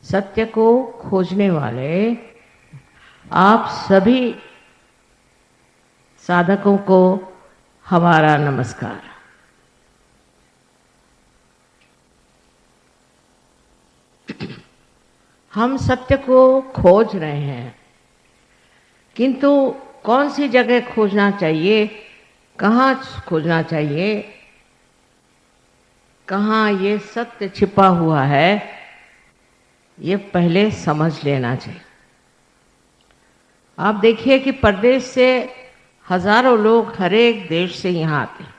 सत्य को खोजने वाले आप सभी साधकों को हमारा नमस्कार। हम सत्य को खोज रहे हैं, किंतु कौन सी जगह खोजना चाहिए, कहाँ खोजना चाहिए, कहाँ ये सत्य छिपा हुआ है, ये पहले समझ लेना चाहिए। आप देखिए कि परदेश से हजारों लोग हर एक देश से यहाँ आते हैं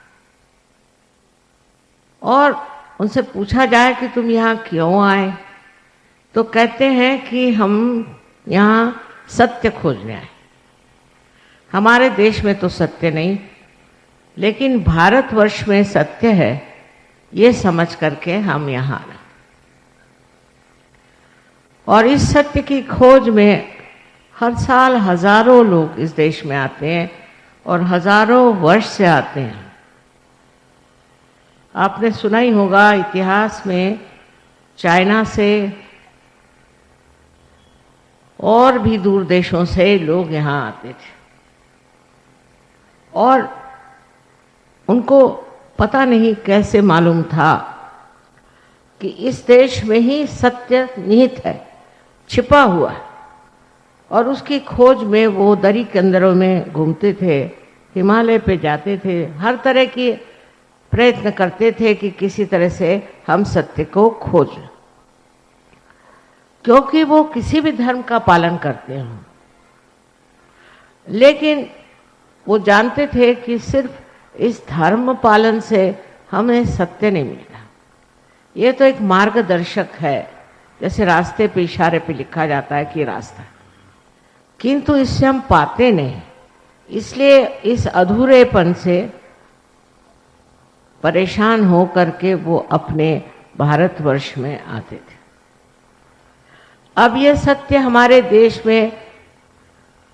और उनसे पूछा जाए कि तुम यहाँ क्यों आए, तो कहते हैं कि हम यहाँ सत्य खोजने आए। हमारे देश में तो सत्य नहीं, लेकिन भारतवर्ष में सत्य है, ये समझ करके हम यहाँ आए। और इस सत्य की खोज में हर साल हजारों लोग इस देश में आते हैं और हजारों वर्ष से आते हैं। आपने सुना ही होगा इतिहास में चाइना से और भी दूर देशों से लोग यहाँ आते थे और उनको पता नहीं कैसे मालूम था कि इस देश में ही सत्य निहित है, छिपा हुआ है। और उसकी खोज में वो दरी कंदरों में घूमते थे, हिमालय पे जाते थे, हर तरह की प्रयत्न करते थे कि किसी तरह से हम सत्य को खोज, क्योंकि वो किसी भी धर्म का पालन करते हों, लेकिन वो जानते थे कि सिर्फ इस धर्म पालन से हमें सत्य नहीं मिलता। ये तो एक मार्गदर्शक है, जैसे रास्ते पे इशारे पे लिखा जाता है कि रास्ता, किंतु इससे हम पाते नहीं। इसलिए इस अधूरेपन से परेशान हो करके वो अपने भारतवर्ष में आते थे। अब ये सत्य हमारे देश में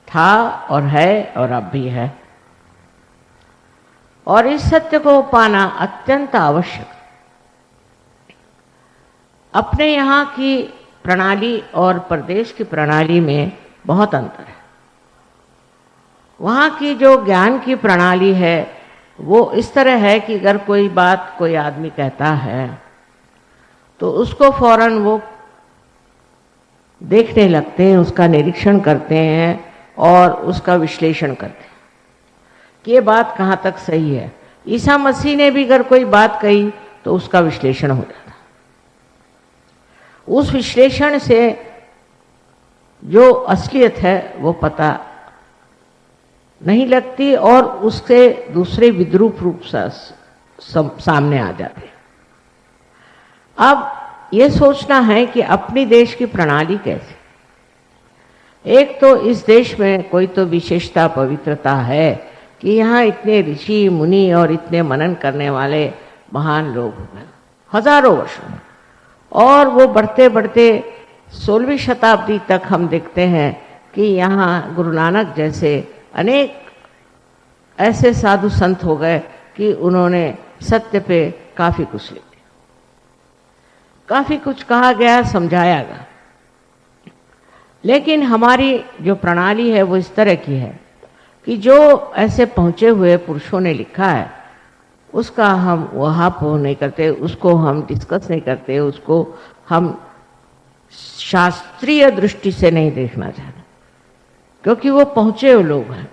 था और है और अब भी है, और इस सत्य को पाना अत्यंत आवश्यक। अपने यहाँ की प्रणाली और प्रदेश की प्रणाली में बहुत अंतर है। वहाँ की जो ज्ञान की प्रणाली है वो इस तरह है कि अगर कोई बात कोई आदमी कहता है तो उसको फौरन वो देखने लगते हैं, उसका निरीक्षण करते हैं और उसका विश्लेषण करते हैं कि ये बात कहाँ तक सही है। ईसा मसीह ने भी अगर कोई बात कही तो उसका विश्लेषण हो जाता। उस विश्लेषण से जो असलियत है वो पता नहीं लगती और उससे दूसरे विद्रूप रूप से सामने आ जाते हैं। अब ये सोचना है कि अपनी देश की प्रणाली कैसे, एक तो इस देश में कोई तो विशेषता पवित्रता है कि यहाँ इतने ऋषि मुनि और इतने मनन करने वाले महान लोग हुए हजारों वर्षों में, और वो बढ़ते बढ़ते 16वीं शताब्दी तक हम देखते हैं कि यहाँ गुरु नानक जैसे अनेक ऐसे साधु संत हो गए कि उन्होंने सत्य पे काफी कुछ लिख दिया, काफी कुछ कहा गया, समझाया गया। लेकिन हमारी जो प्रणाली है वो इस तरह की है कि जो ऐसे पहुंचे हुए पुरुषों ने लिखा है उसका हम वहाँ पर नहीं करते, उसको हम डिस्कस नहीं करते, उसको हम शास्त्रीय दृष्टि से नहीं देखना चाहते, क्योंकि वो पहुंचे हुए लोग हैं,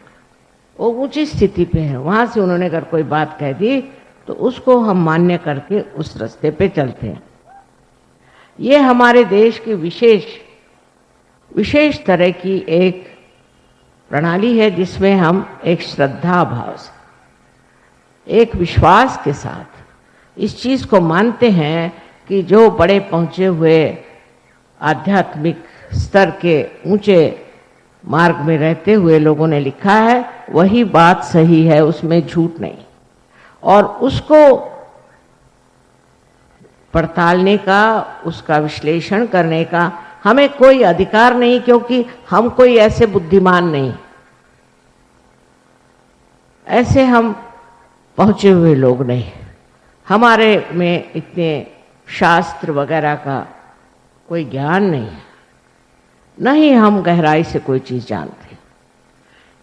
वो ऊंची स्थिति पे हैं। वहाँ से उन्होंने अगर कोई बात कह दी तो उसको हम मान्य करके उस रास्ते पे चलते हैं। ये हमारे देश की विशेष तरह की एक प्रणाली है, जिसमें हम एक श्रद्धा भाव से, एक विश्वास के साथ इस चीज को मानते हैं कि जो बड़े पहुंचे हुए आध्यात्मिक स्तर के ऊंचे मार्ग में रहते हुए लोगों ने लिखा है वही बात सही है, उसमें झूठ नहीं। और उसको पड़तालने का, उसका विश्लेषण करने का हमें कोई अधिकार नहीं, क्योंकि हम कोई ऐसे बुद्धिमान नहीं, ऐसे हम पहुंचे हुए लोग नहीं। हमारे में इतने शास्त्र वगैरह का कोई ज्ञान नहीं है, न ही हम गहराई से कोई चीज जानते।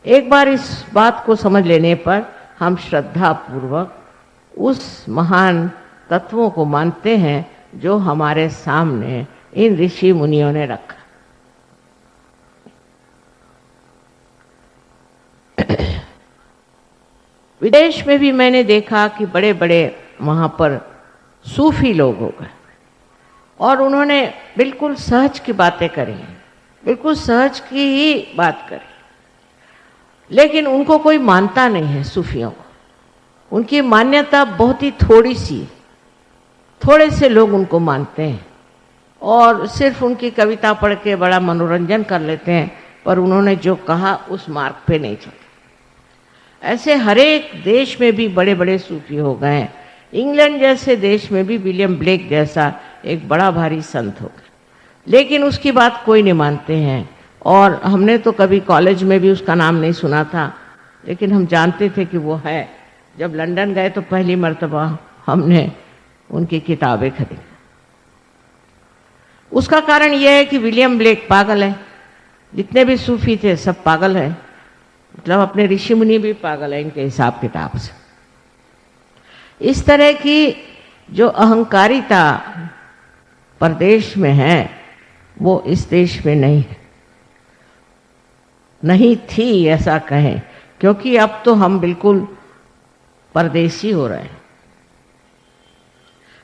एक बार इस बात को समझ लेने पर हम श्रद्धा पूर्वक उस महान तत्वों को मानते हैं जो हमारे सामने इन ऋषि मुनियों ने रखा। विदेश में भी मैंने देखा कि बड़े बड़े वहां पर सूफी लोग हो गए और उन्होंने बिल्कुल सहज की बातें करी, बिल्कुल सहज की ही बात करी, लेकिन उनको कोई मानता नहीं है। सूफियों को उनकी मान्यता बहुत ही थोड़ी सी है, थोड़े से लोग उनको मानते हैं और सिर्फ उनकी कविता पढ़ के बड़ा मनोरंजन कर लेते हैं, पर उन्होंने जो कहा उस मार्ग पे नहीं चलते। ऐसे हर एक देश में भी बड़े बड़े सूफी हो गए हैं। इंग्लैंड जैसे देश में भी विलियम ब्लेक जैसा एक बड़ा भारी संत हो गया, लेकिन उसकी बात कोई नहीं मानते हैं। और हमने तो कभी कॉलेज में भी उसका नाम नहीं सुना था, लेकिन हम जानते थे कि वो है। जब लंदन गए तो पहली मर्तबा हमने उनकी किताबें खरीदी। उसका कारण यह है कि विलियम ब्लेक पागल है, जितने भी सूफी थे सब पागल हैं, मतलब अपने ऋषि मुनि भी पागल है इनके हिसाब किताब से। इस तरह की जो अहंकारिता परदेश में है वो इस देश में नहीं है, नहीं थी ऐसा कहें, क्योंकि अब तो हम बिल्कुल परदेशी हो रहे हैं।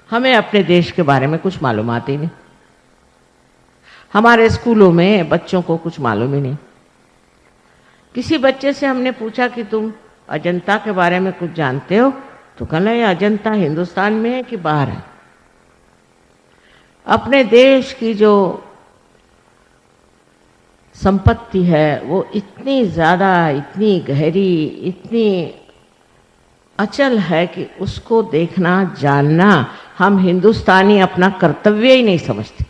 हमें अपने देश के बारे में कुछ मालूमात ही नहीं, हमारे स्कूलों में बच्चों को कुछ मालूम ही नहीं। किसी बच्चे से हमने पूछा कि तुम अजंता के बारे में कुछ जानते हो, तो कहना ये अजंता हिंदुस्तान में है कि बाहर है। अपने देश की जो संपत्ति है वो इतनी ज्यादा, इतनी गहरी, इतनी अचल है कि उसको देखना, जानना हम हिंदुस्तानी अपना कर्तव्य ही नहीं समझते।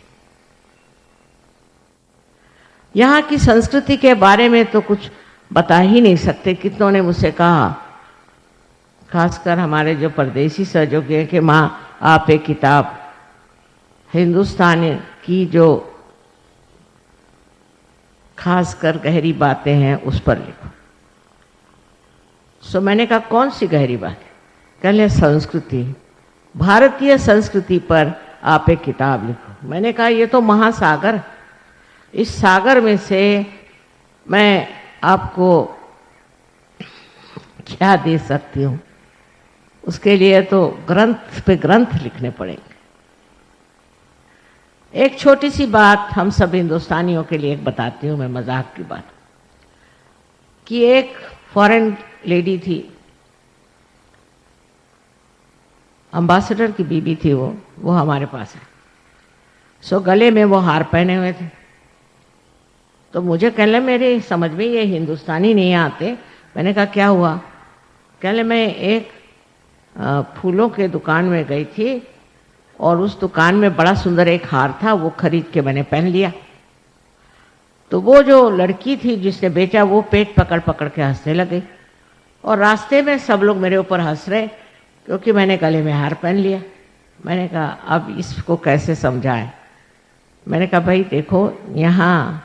यहाँ की संस्कृति के बारे में तो कुछ बता ही नहीं सकते। कितनों ने मुझसे कहा, खासकर हमारे जो परदेशी सहयोगी हैं, कि माँ आप एक किताब हिंदुस्तान की जो खासकर गहरी बातें हैं उस पर लिखो। सो मैंने कहा कौन सी गहरी बात है? कहले संस्कृति, भारतीय संस्कृति पर आप एक किताब लिखो। मैंने कहा ये तो महासागर, इस सागर में से मैं आपको क्या दे सकती हूँ? उसके लिए तो ग्रंथ पे ग्रंथ लिखने पड़ेंगे। एक छोटी सी बात हम सब हिंदुस्तानियों के लिए एक बताती हूँ मैं, मजाक की बात, कि एक फॉरेन लेडी थी, अम्बासडर की बीबी थी, वो हमारे पास है। सो गले में वो हार पहने हुए थे, तो मुझे कहले मेरे समझ में ये हिंदुस्तानी नहीं आते। मैंने कहा क्या हुआ? कहले मैं एक फूलों के दुकान में गई थी और उस दुकान में बड़ा सुंदर एक हार था, वो खरीद के मैंने पहन लिया। तो वो जो लड़की थी जिसने बेचा वो पेट पकड़ पकड़ के हंसने लगी और रास्ते में सब लोग मेरे ऊपर हंस रहे क्योंकि मैंने गले में हार पहन लिया। मैंने कहा अब इसको कैसे समझाएं? मैंने कहा भाई देखो, यहाँ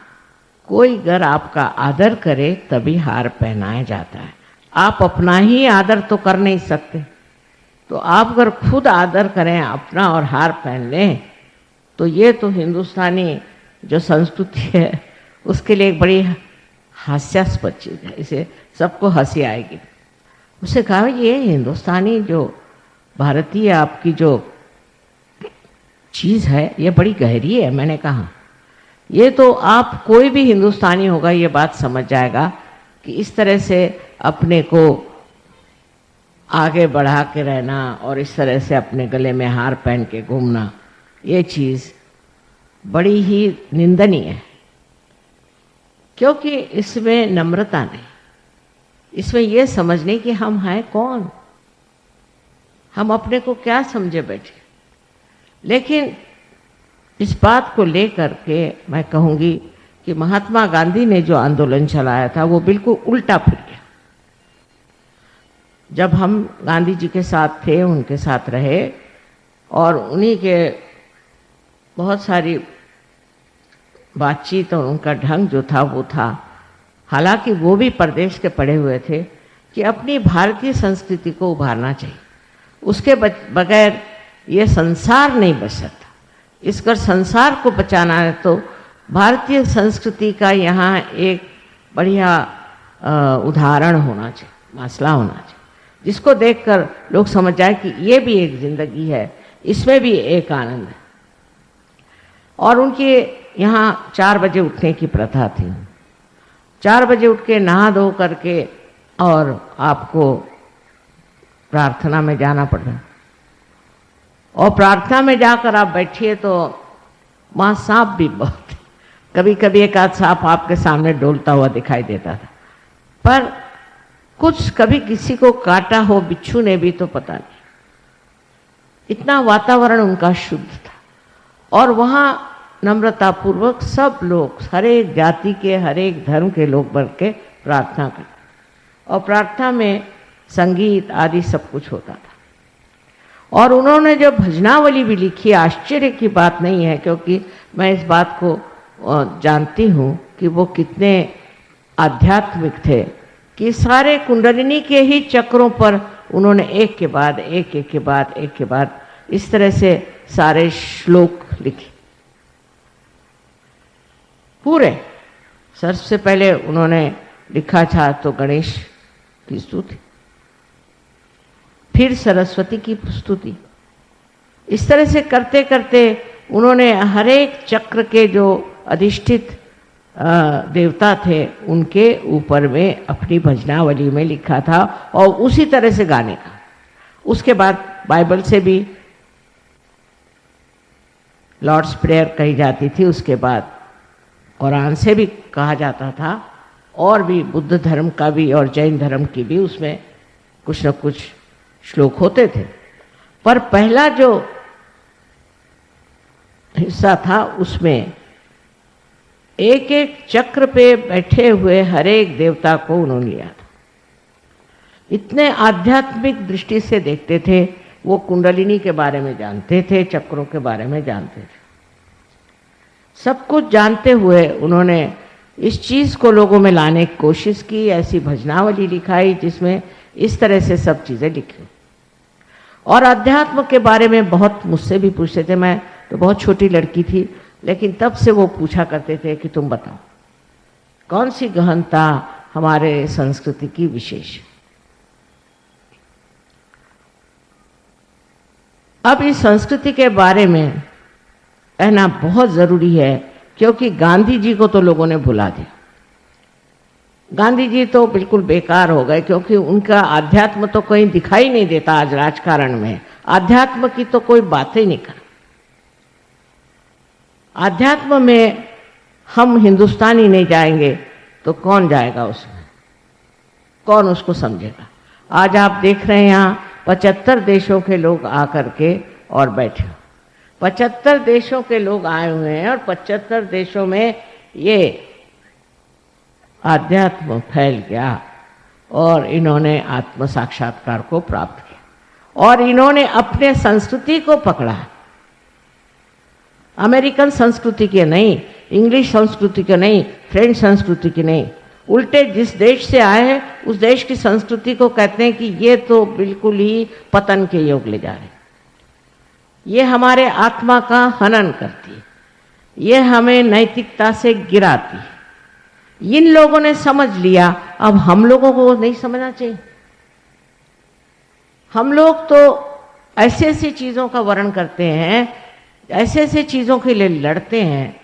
कोई अगर आपका आदर करे तभी हार पहनाया जाता है। आप अपना ही आदर तो कर नहीं सकते, तो आप अगर खुद आदर करें अपना और हार पहन लें तो ये तो हिंदुस्तानी जो संस्कृति है उसके लिए एक बड़ी हास्यास्पद चीज़ है, इसे सबको हंसी आएगी। उससे कहा ये हिंदुस्तानी जो भारतीय आपकी जो चीज़ है ये बड़ी गहरी है। मैंने कहा ये तो आप कोई भी हिंदुस्तानी होगा ये बात समझ जाएगा कि इस तरह से अपने को आगे बढ़ा के रहना और इस तरह से अपने गले में हार पहन के घूमना, ये चीज़ बड़ी ही निंदनीय है, क्योंकि इसमें नम्रता नहीं, इसमें यह समझने कि हम हैं कौन, हम अपने को क्या समझे बैठे। लेकिन इस बात को लेकर के मैं कहूँगी कि महात्मा गांधी ने जो आंदोलन चलाया था वो बिल्कुल उल्टा फिर गया। जब हम गांधी जी के साथ थे, उनके साथ रहे और उन्हीं के बहुत सारी बातचीत और उनका ढंग जो था वो था, हालांकि वो भी परदेश के पढ़े हुए थे, कि अपनी भारतीय संस्कृति को उभारना चाहिए, उसके बगैर ये संसार नहीं बच सकता। इसकर संसार को बचाना है तो भारतीय संस्कृति का यहाँ एक बढ़िया उदाहरण होना चाहिए, मसला होना चाहिए, जिसको देखकर लोग समझ जाए कि ये भी एक जिंदगी है, इसमें भी एक आनंद है। और उनके यहाँ 4 बजे उठने की प्रथा थी। 4 बजे उठ के नहा धो करके और आपको प्रार्थना में जाना पड़ता, और प्रार्थना में जाकर आप बैठिए तो वहाँ सांप भी बहुत, कभी कभी एक आध सांप आपके सामने डोलता हुआ दिखाई देता था, पर कुछ कभी किसी को काटा हो बिच्छू ने भी तो पता नहीं। इतना वातावरण उनका शुद्ध था, और वहाँ नम्रतापूर्वक सब लोग, हर एक जाति के, हर एक धर्म के लोग बढ़ के प्रार्थना करते, और प्रार्थना में संगीत आदि सब कुछ होता था। और उन्होंने जो भजनावली भी लिखी, आश्चर्य की बात नहीं है, क्योंकि मैं इस बात को जानती हूँ कि वो कितने आध्यात्मिक थे, कि सारे कुंडलिनी के ही चक्रों पर उन्होंने एक के बाद एक, एक के बाद एक के बाद इस तरह से सारे श्लोक लिखे पूरे। सबसे पहले उन्होंने लिखा था तो गणेश की स्तुति, फिर सरस्वती की स्तुति, इस तरह से करते करते उन्होंने हर एक चक्र के जो अधिष्ठित देवता थे उनके ऊपर में अपनी भजनावली में लिखा था, और उसी तरह से गाने का। उसके बाद बाइबल से भी लॉर्ड्स प्रेयर कही जाती थी, उसके बाद कुरान से भी कहा जाता था, और भी बुद्ध धर्म का भी और जैन धर्म की भी उसमें कुछ न कुछ श्लोक होते थे। पर पहला जो हिस्सा था उसमें एक एक चक्र पे बैठे हुए हर एक देवता को उन्होंने लिया था। इतने आध्यात्मिक दृष्टि से देखते थे, वो कुंडलिनी के बारे में जानते थे, चक्रों के बारे में जानते थे। सब कुछ जानते हुए उन्होंने इस चीज़ को लोगों में लाने की कोशिश की, ऐसी भजनावली लिखाई जिसमें इस तरह से सब चीज़ें लिखी। और अध्यात्म के बारे में बहुत मुझसे भी पूछते थे, मैं तो बहुत छोटी लड़की थी, लेकिन तब से वो पूछा करते थे कि तुम बताओ कौन सी गहनता हमारे संस्कृति की विशेष है। अब इस संस्कृति के बारे में कहना बहुत जरूरी है, क्योंकि गांधी जी को तो लोगों ने भुला दिया। गांधी जी तो बिल्कुल बेकार हो गए, क्योंकि उनका आध्यात्म तो कहीं दिखाई नहीं देता। आज राजकारण में आध्यात्म की तो कोई बात ही नहीं कर। आध्यात्म में हम हिंदुस्तानी नहीं जाएंगे तो कौन जाएगा उसमें, कौन उसको समझेगा। आज आप देख रहे हैं यहाँ 75 देशों के लोग आकर के और बैठे, 75 देशों के लोग आए हुए हैं, और 75 देशों में ये आध्यात्म फैल गया, और इन्होंने आत्म साक्षात्कार को प्राप्त किया, और इन्होंने अपने संस्कृति को पकड़ा। अमेरिकन संस्कृति के नहीं, इंग्लिश संस्कृति के नहीं, फ्रेंच संस्कृति की नहीं, उल्टे जिस देश से आए हैं उस देश की संस्कृति को कहते हैं कि ये तो बिल्कुल ही पतन के योग ले जा रहे, ये हमारे आत्मा का हनन करती है, ये हमें नैतिकता से गिराती है। इन लोगों ने समझ लिया, अब हम लोगों को नहीं समझना चाहिए। हम लोग तो ऐसी ऐसी चीजों का वर्णन करते हैं, ऐसे ऐसे चीजों के लिए लड़ते हैं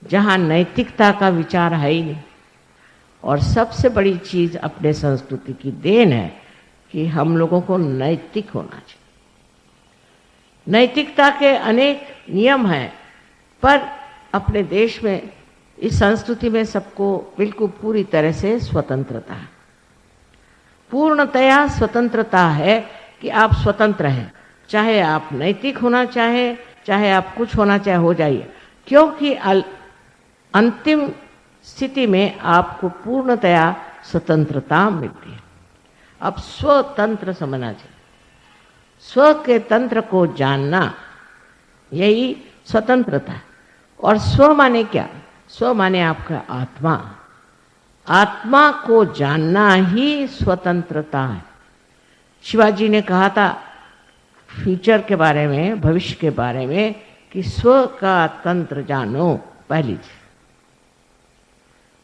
जहां नैतिकता का विचार है ही नहीं। और सबसे बड़ी चीज अपने संस्कृति की देन है कि हम लोगों को नैतिक होना चाहिए। नैतिकता के अनेक नियम हैं, पर अपने देश में इस संस्कृति में सबको बिल्कुल पूरी तरह से स्वतंत्रता है, पूर्णतया स्वतंत्रता है कि आप स्वतंत्र हैं, चाहे आप नैतिक होना चाहे आप कुछ होना चाहे हो जाइए, क्योंकि अंतिम स्थिति में आपको पूर्णतया स्वतंत्रता मिलती है। अब स्वतंत्र समझना चाहिए, स्व के तंत्र को जानना, यही स्वतंत्रता है। और स्व माने क्या? स्व माने आपका आत्मा। आत्मा को जानना ही स्वतंत्रता है। शिवाजी ने कहा था फ्यूचर के बारे में, भविष्य के बारे में, कि स्व का तंत्र जानो। पहली चीज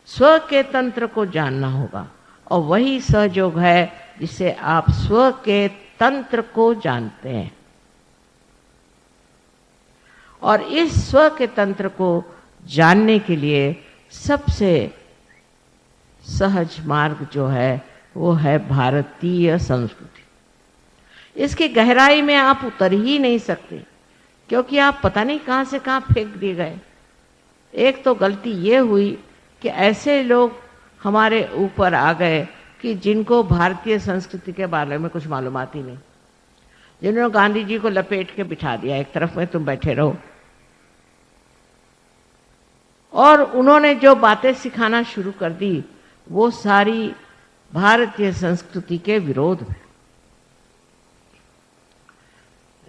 स्व के तंत्र को जानना होगा, और वही सहयोग है जिसे आप स्व के तंत्र को जानते हैं। और इस स्व के तंत्र को जानने के लिए सबसे सहज मार्ग जो है वो है भारतीय संस्कृति। इसकी गहराई में आप उतर ही नहीं सकते, क्योंकि आप पता नहीं कहां से कहां फेंक दिए गए। एक तो गलती ये हुई कि ऐसे लोग हमारे ऊपर आ गए कि जिनको भारतीय संस्कृति के बारे में कुछ मालूमात ही नहीं, जिन्होंने गांधी जी को लपेट के बिठा दिया एक तरफ में, तुम बैठे रहो। और उन्होंने जो बातें सिखाना शुरू कर दी वो सारी भारतीय संस्कृति के विरोध में।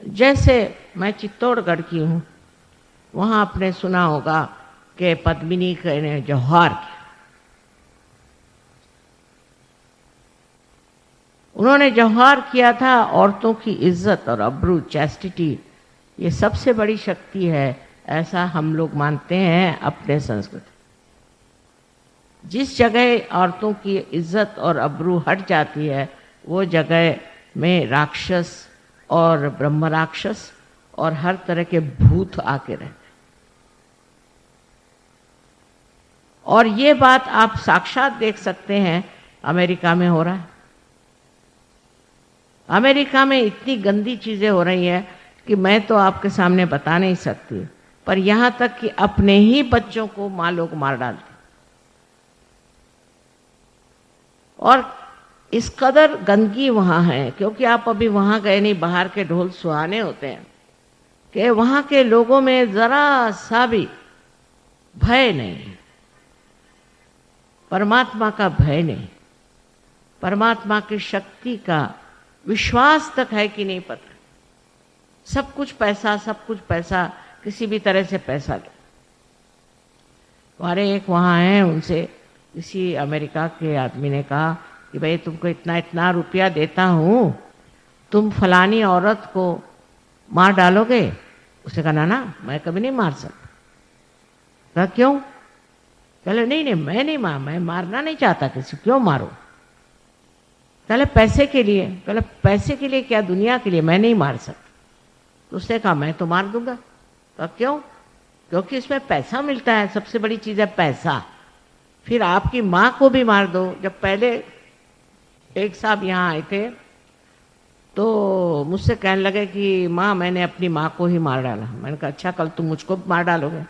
जैसे मैं चित्तौड़गढ़ की हूं, वहां आपने सुना होगा कि पद्मिनी ने जौहर किया। उन्होंने जौहर किया था औरतों की इज्जत और अब्रू, चैस्टिटी, ये सबसे बड़ी शक्ति है, ऐसा हम लोग मानते हैं अपने संस्कृति। जिस जगह औरतों की इज्जत और अब्रू हट जाती है वो जगह में राक्षस और ब्रह्म राक्षस और हर तरह के भूत आके रहते। और ये बात आप साक्षात देख सकते हैं अमेरिका में हो रहा है। अमेरिका में इतनी गंदी चीजें हो रही हैं कि मैं तो आपके सामने बता नहीं सकती, पर यहां तक कि अपने ही बच्चों को मां लोग मार डालते। और इस कदर गंदगी वहां है, क्योंकि आप अभी वहां गए नहीं, बाहर के ढोल सुहाने होते हैं, कि वहां के लोगों में जरा सा भी भय नहीं, परमात्मा का भय नहीं, परमात्मा की शक्ति का विश्वास तक है कि नहीं पता। सब कुछ पैसा, सब कुछ पैसा, किसी भी तरह से पैसा लो। हमारे एक वहाँ हैं, उनसे किसी अमेरिका के आदमी ने कहा कि भाई तुमको इतना इतना रुपया देता हूँ, तुम फलानी औरत को मार डालोगे? उसने कहा ना मैं कभी नहीं मार सकता। कहा क्यों? कहले नहीं मैं मारना नहीं चाहता किसी, क्यों मारो? कहले पैसे के लिए। कहले पैसे के लिए क्या? दुनिया के लिए मैं नहीं मार सकता। तो उसने कहा मैं तो मार दूंगा। कहा क्यों? क्योंकि इसमें पैसा मिलता है, सबसे बड़ी चीज है पैसा। फिर आपकी माँ को भी मार दो। जब पहले एक साहब यहाँ आए थे तो मुझसे कहने लगे कि माँ मैंने अपनी माँ को ही मार डाला। मैंने कहा अच्छा, कल तुम मुझको मार डालोगे?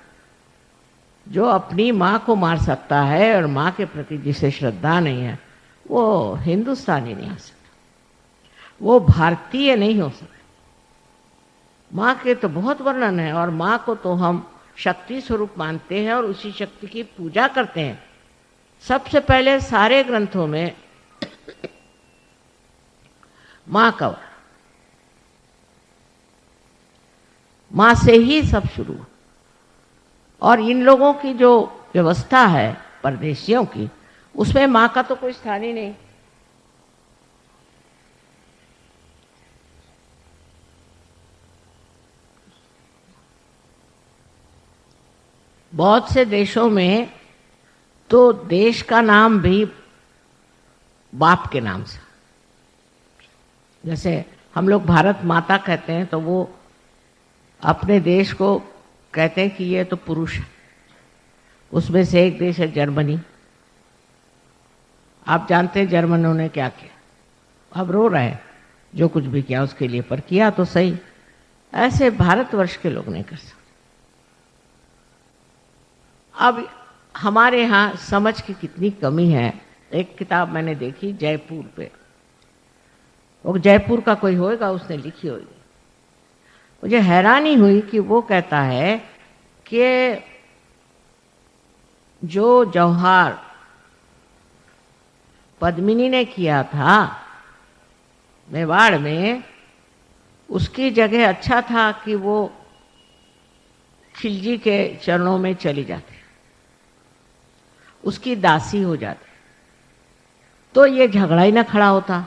जो अपनी माँ को मार सकता है और माँ के प्रति जिसे श्रद्धा नहीं है वो हिंदुस्तानी नहीं हो सकता, वो भारतीय नहीं हो सकता। माँ के तो बहुत वर्णन है, और माँ को तो हम शक्ति स्वरूप मानते हैं और उसी शक्ति की पूजा करते हैं। सबसे पहले सारे ग्रंथों में माँ का, माँ से ही सब शुरू। और इन लोगों की जो व्यवस्था है परदेशियों की, उसमें माँ का तो कोई स्थान ही नहीं। बहुत से देशों में तो देश का नाम भी बाप के नाम से, जैसे हम लोग भारत माता कहते हैं तो वो अपने देश को कहते हैं कि ये तो पुरुष है। उसमें से एक देश है जर्मनी। आप जानते हैं जर्मनों ने क्या किया? अब रो रहे हैं जो कुछ भी किया उसके लिए, पर किया तो सही। ऐसे भारतवर्ष के लोग नहीं कर सकते। अब हमारे यहाँ समझ की कितनी कमी है। एक किताब मैंने देखी जयपुर पे, वो जयपुर का कोई होएगा उसने लिखी होगी। मुझे हैरानी हुई कि वो कहता है कि जो जौहर पद्मिनी ने किया था मेवाड़ में, उसकी जगह अच्छा था कि वो खिलजी के चरणों में चली जाती। उसकी दासी हो जाती, तो ये झगड़ा ही ना खड़ा होता।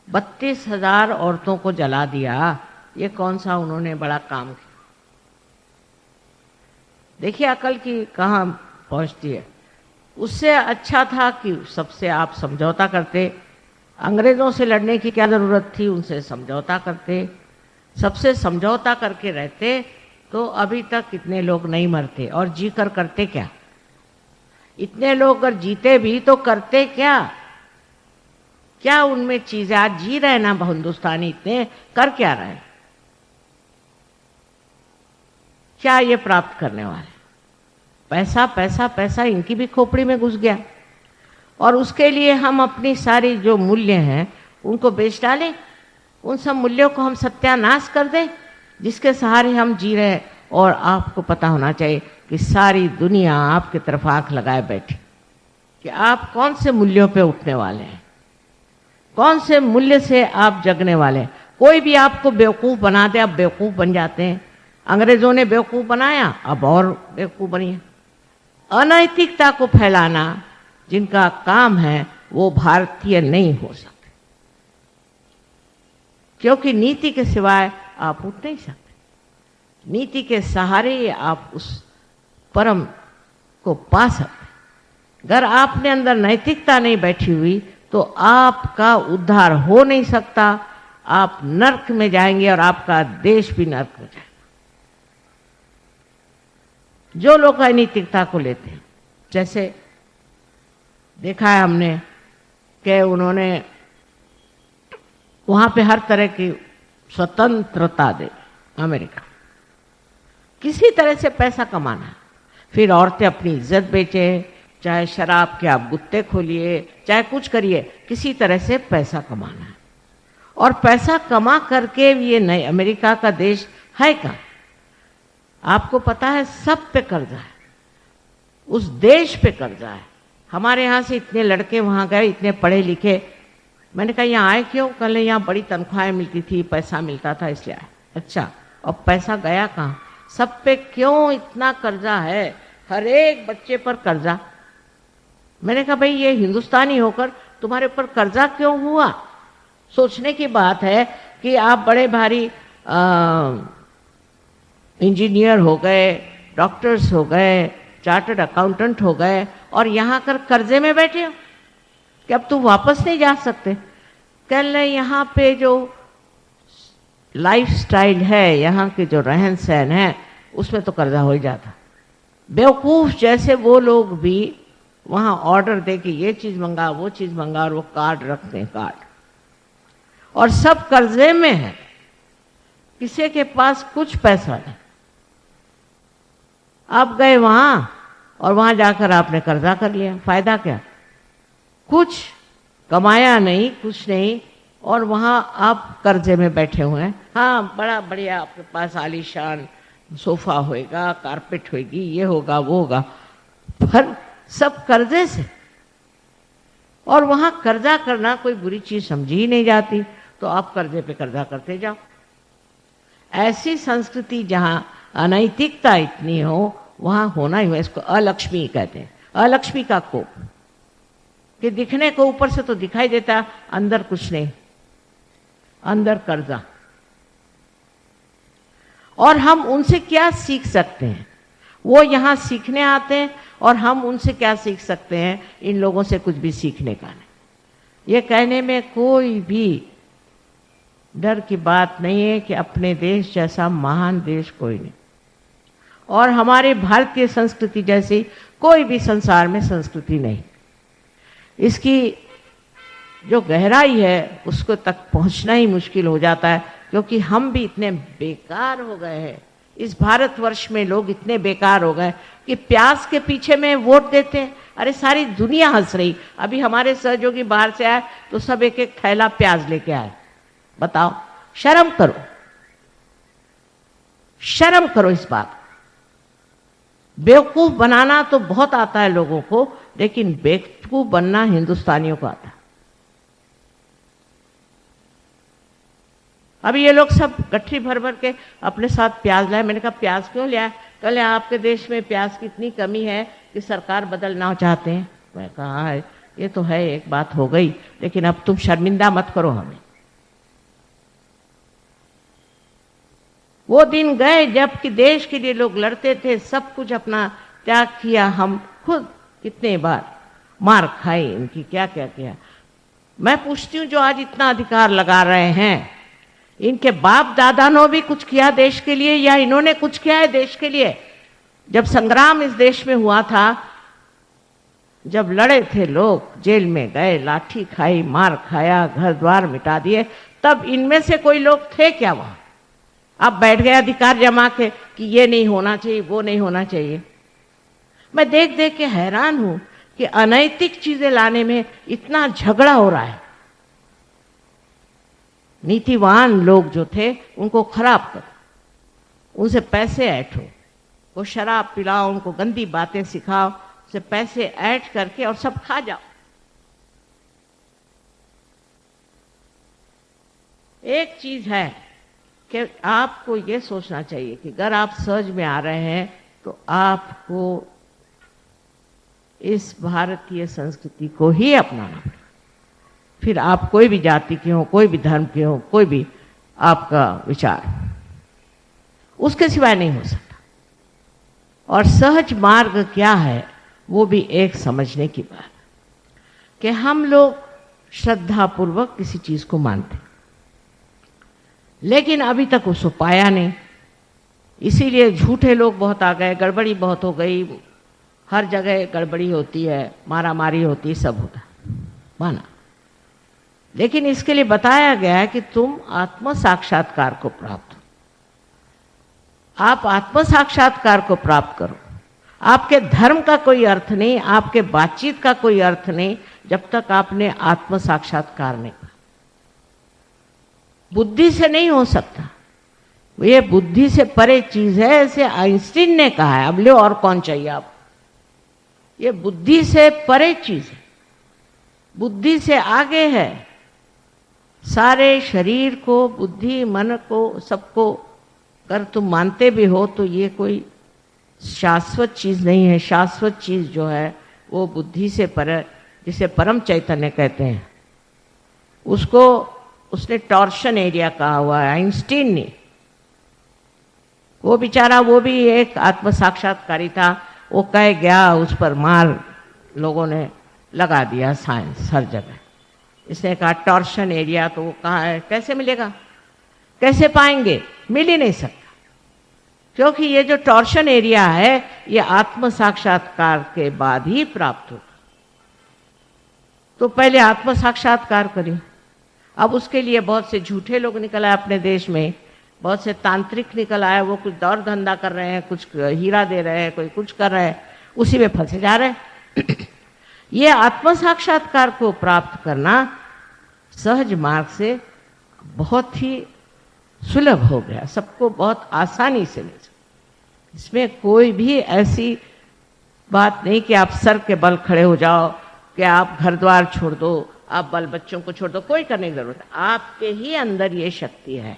32,000 औरतों को जला दिया, ये कौन सा उन्होंने बड़ा काम किया। देखिए अकल की कहाँ पहुंचती है। उससे अच्छा था कि सबसे आप समझौता करते। अंग्रेजों से लड़ने की क्या जरूरत थी, उनसे समझौता करते, सबसे समझौता करके रहते तो अभी तक इतने लोग नहीं मरते। और जी कर करते क्या? इतने लोग अगर जीते भी तो करते क्या? क्या उनमें चीज, आज जी रहे ना हिंदुस्तानी, इतने कर क्या रहे? क्या ये प्राप्त करने वाले? पैसा पैसा पैसा इनकी भी खोपड़ी में घुस गया, और उसके लिए हम अपनी सारी जो मूल्य हैं उनको बेच डालें। उन सब मूल्यों को हम सत्यानाश कर दें जिसके सहारे हम जी रहे हैं। और आपको पता होना चाहिए कि सारी दुनिया आपकी तरफ आंख लगाए बैठी कि आप कौन से मूल्यों पे उठने वाले हैं, कौन से मूल्य से आप जगने वाले हैं। कोई भी आपको बेवकूफ़ बना दे, आप बेवकूफ़ बन जाते हैं। अंग्रेजों ने बेवकूफ़ बनाया, अब और बेवकूफ़ बनिए। अनैतिकता को फैलाना जिनका काम है वो भारतीय नहीं हो सकते, क्योंकि नीति के सिवाय आप उठ नहीं सकते। नीति के सहारे आप उस परम को पा सकते। अगर आपने अंदर नैतिकता नहीं बैठी हुई तो आपका उद्धार हो नहीं सकता। आप नर्क में जाएंगे और आपका देश भी नर्क में जाएगा। जो लोग अनैतिकता को लेते हैं, जैसे देखा है हमने कि उन्होंने वहां पे हर तरह की स्वतंत्रता दे, अमेरिका किसी तरह से पैसा कमाना, फिर औरतें अपनी इज्जत बेचे, चाहे शराब के आप गुत्ते खोलिए, चाहे कुछ करिए, किसी तरह से पैसा कमाना है। और पैसा कमा करके ये नए अमेरिका का देश है कहाँ? आपको पता है सब पे कर्जा है, उस देश पे कर्जा है। हमारे यहाँ से इतने लड़के वहाँ गए, इतने पढ़े लिखे। मैंने कहा यहाँ आए क्यों? कल यहाँ बड़ी तनख्वाहें मिलती थी, पैसा मिलता था इसलिए आए। अच्छा, और पैसा गया कहाँ? सब पे क्यों इतना कर्जा है? हर एक बच्चे पर कर्जा। मैंने कहा भाई ये हिंदुस्तानी होकर तुम्हारे ऊपर कर्जा क्यों हुआ? सोचने की बात है कि आप बड़े भारी इंजीनियर हो गए, डॉक्टर्स हो गए, चार्टर्ड अकाउंटेंट हो गए, और यहाँ कर कर्जे में बैठे हो कि अब तुम वापस नहीं जा सकते। कल यहाँ पे जो लाइफस्टाइल है, यहाँ के जो रहन सहन है, उसमें तो कर्जा हो ही जाता। बेवकूफ़ जैसे वो लोग भी वहाँ ऑर्डर दे कि ये चीज़ मंगा, वो चीज़ मंगा, और वो कार्ड रखते हैं, कार्ड, और सब कर्जे में है। किसी के पास कुछ पैसा नहीं। आप गए वहाँ और वहाँ जाकर आपने कर्जा कर लिया, फायदा क्या? कुछ कमाया नहीं, कुछ नहीं, और वहाँ आप कर्जे में बैठे हुए हैं। हाँ, बड़ा बढ़िया आपके पास आलीशान सोफा होएगा, कारपेट होएगी, ये होगा वो होगा, पर सब कर्जे से। और वहाँ कर्जा करना कोई बुरी चीज समझी ही नहीं जाती, तो आप कर्जे पे कर्जा करते जाओ। ऐसी संस्कृति जहाँ अनैतिकता इतनी हो वहाँ होना ही हो। इसको अलक्ष्मी कहते हैं, अलक्ष्मी का कोप, कि दिखने को ऊपर से तो दिखाई देता, अंदर कुछ नहीं, अंदर कर्जा। और हम उनसे क्या सीख सकते हैं? वो यहाँ सीखने आते हैं, और हम उनसे क्या सीख सकते हैं? इन लोगों से कुछ भी सीखने का नहीं। ये कहने में कोई भी डर की बात नहीं है कि अपने देश जैसा महान देश कोई नहीं, और हमारे भारतीय संस्कृति जैसी कोई भी संसार में संस्कृति नहीं। इसकी जो गहराई है उसको तक पहुंचना ही मुश्किल हो जाता है, क्योंकि हम भी इतने बेकार हो गए हैं। इस भारतवर्ष में लोग इतने बेकार हो गए कि प्याज के पीछे में वोट देते हैं। अरे सारी दुनिया हंस रही। अभी हमारे सहयोगी बाहर से आए तो सब एक एक थैला प्याज लेके आए। बताओ, शर्म करो, शर्म करो इस बात। बेवकूफ बनाना तो बहुत आता है लोगों को, लेकिन बेवकूफ बनना हिंदुस्तानियों को आता है। अभी ये लोग सब गठरी भर भर के अपने साथ प्याज लाए। मैंने कहा प्याज क्यों लिया? कल आपके देश में प्याज की इतनी कमी है कि सरकार बदलना चाहते हैं। मैं कहा है ये तो है, एक बात हो गई, लेकिन अब तुम शर्मिंदा मत करो हमें। वो दिन गए जबकि देश के लिए लोग लड़ते थे, सब कुछ अपना त्याग किया। हम खुद कितने बार मार खाई इनकी, क्या क्या किया। मैं पूछती हूँ जो आज इतना अधिकार लगा रहे हैं, इनके बाप दादा ने भी कुछ किया देश के लिए या इन्होंने कुछ किया है देश के लिए? जब संग्राम इस देश में हुआ था, जब लड़े थे लोग, जेल में गए, लाठी खाई, मार खाया, घर द्वार मिटा दिए, तब इनमें से कोई लोग थे क्या वहां? अब बैठ गए अधिकार जमा के कि ये नहीं होना चाहिए, वो नहीं होना चाहिए। मैं देख देख के हैरान हूं कि अनैतिक चीजें लाने में इतना झगड़ा हो रहा है। नीतिवान लोग जो थे उनको खराब करो, उनसे पैसे ऐंठो, वो शराब पिलाओ, उनको गंदी बातें सिखाओ, उसे पैसे ऐंठ करके और सब खा जाओ। एक चीज है कि आपको ये सोचना चाहिए कि अगर आप सहज में आ रहे हैं तो आपको इस भारतीय संस्कृति को ही अपनाना पड़ेगा। फिर आप कोई भी जाति के हो, कोई भी धर्म के हो, कोई भी आपका विचार, उसके सिवाय नहीं हो सकता। और सहज मार्ग क्या है वो भी एक समझने की बात कि हम लोग श्रद्धापूर्वक किसी चीज को मानते, लेकिन अभी तक उसको पाया नहीं, इसीलिए झूठे लोग बहुत आ गए, गड़बड़ी बहुत हो गई, हर जगह गड़बड़ी होती है, मारा मारी होती है, सब होता माना। लेकिन इसके लिए बताया गया है कि तुम आत्म साक्षात्कार को प्राप्त हो, आप आत्म साक्षात्कार को प्राप्त करो। आपके धर्म का कोई अर्थ नहीं, आपके बातचीत का कोई अर्थ नहीं जब तक आपने आत्म साक्षात्कार नहीं किया। बुद्धि से नहीं हो सकता, ये बुद्धि से परे चीज है, ऐसे आइंस्टीन ने कहा है। अब लो और कौन चाहिए आप, ये बुद्धि से परे चीज है, बुद्धि से आगे है। सारे शरीर को, बुद्धि, मन को, सबको अगर तुम मानते भी हो तो ये कोई शाश्वत चीज नहीं है। शाश्वत चीज जो है वो बुद्धि से परे, जिसे परम चैतन्य कहते हैं, उसको उसने टॉर्शन एरिया कहा हुआ है आइंस्टीन ने। वो बेचारा, वो भी एक आत्म साक्षात्कारी था, वो कह गया, उस पर मार लोगों ने लगा दिया, साइंस हर जगह। इसने कहा टॉर्शन एरिया, तो वो कहाँ है, कैसे मिलेगा, कैसे पाएंगे, मिल ही नहीं सकता, क्योंकि ये जो टॉर्शन एरिया है ये आत्म साक्षात्कार के बाद ही प्राप्त होगा। तो पहले आत्म साक्षात्कार करिए। अब उसके लिए बहुत से झूठे लोग निकल आए अपने देश में, बहुत से तांत्रिक निकल आए, वो कुछ दौर धंधा कर रहे हैं, कुछ हीरा दे रहे हैं, कोई कुछ कर रहे हैं, उसी में फंसे जा रहे हैं। ये आत्म साक्षात्कार को प्राप्त करना सहज मार्ग से बहुत ही सुलभ हो गया, सबको बहुत आसानी से मिल सकता। इसमें कोई भी ऐसी बात नहीं कि आप सर के बल खड़े हो जाओ, कि आप घर द्वार छोड़ दो, आप बाल बच्चों को छोड़ दो, कोई करने की जरूरत है। आपके ही अंदर ये शक्ति है,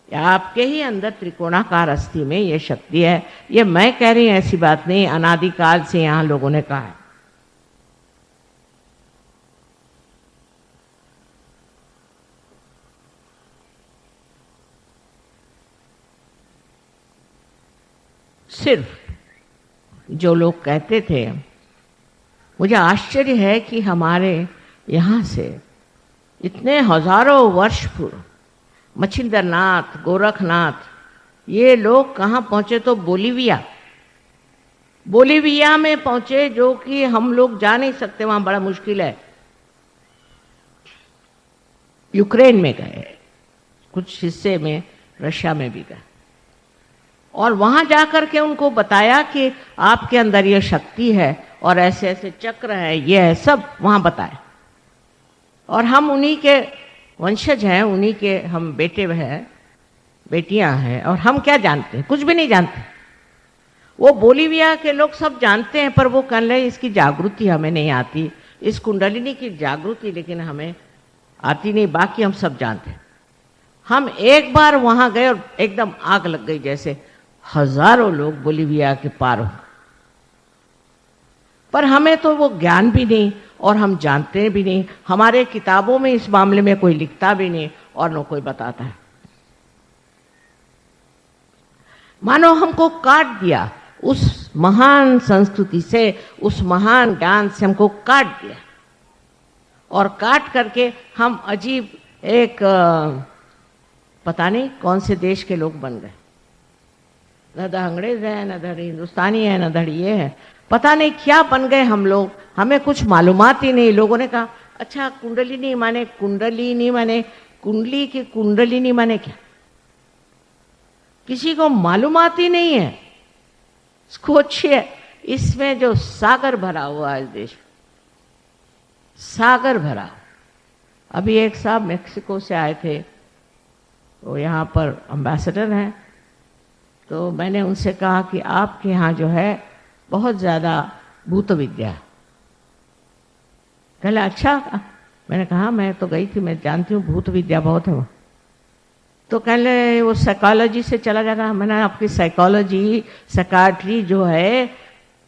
आपके ही अंदर त्रिकोणाकार अस्थि में ये शक्ति है। ये मैं कह रही हूं, ऐसी बात नहीं, अनादिकाल से यहां लोगों ने कहा है। सिर्फ जो लोग कहते थे, मुझे आश्चर्य है कि हमारे यहाँ से इतने हजारों वर्ष पूर्व मच्छिंद्रनाथ, गोरखनाथ, ये लोग कहाँ पहुंचे, तो बोलीविया, बोलीविया में पहुंचे, जो कि हम लोग जा नहीं सकते, वहां बड़ा मुश्किल है। यूक्रेन में गए, कुछ हिस्से में रशिया में भी गए, और वहां जाकर के उनको बताया कि आपके अंदर ये शक्ति है और ऐसे ऐसे चक्र है, ये है, सब वहां बताए। और हम उन्हीं के वंशज हैं, उन्हीं के हम बेटे हैं, बेटियां हैं, और हम क्या जानते हैं, कुछ भी नहीं जानते। वो बोलीविया के लोग सब जानते हैं, पर वो कह रहे इसकी जागृति हमें नहीं आती, इस कुंडलिनी की जागृति लेकिन हमें आती नहीं, बाकी हम सब जानते हैं। हम एक बार वहां गए और एकदम आग लग गई, जैसे हजारों लोग बोलीविया के पार हो। पर हमें तो वो ज्ञान भी नहीं और हम जानते भी नहीं, हमारे किताबों में इस मामले में कोई लिखता भी नहीं और न कोई बताता है। मानो हमको काट दिया, उस महान संस्कृति से, उस महान ज्ञान से हमको काट दिया और काट करके हम अजीब एक पता नहीं कौन से देश के लोग बन गए। न धड़ अंग्रेज है, न धड़ हिंदुस्तानी है, न धड़ ये है, पता नहीं क्या बन गए हम लोग, हमें कुछ मालूमात ही नहीं। लोगों ने कहा अच्छा कुंडलिनी माने कुंडलिनी माने कुंडली की कुंडलिनी माने क्या, किसी को मालूमात ही नहीं है। सोचिए इसमें जो सागर भरा हुआ है इस देश में, सागर भरा। अभी एक साहब मेक्सिको से आए थे, वो यहाँ पर एम्बेसडर हैं, तो मैंने उनसे कहा कि आपके यहाँ जो है बहुत ज़्यादा भूत विद्या। कहले अच्छा, मैंने कहा मैं तो गई थी, मैं जानती हूँ भूत विद्या बहुत है वहाँ। तो कहले वो साइकोलॉजी से चला जाएगा। मैंने आपकी साइकोलॉजी साइकाट्री जो है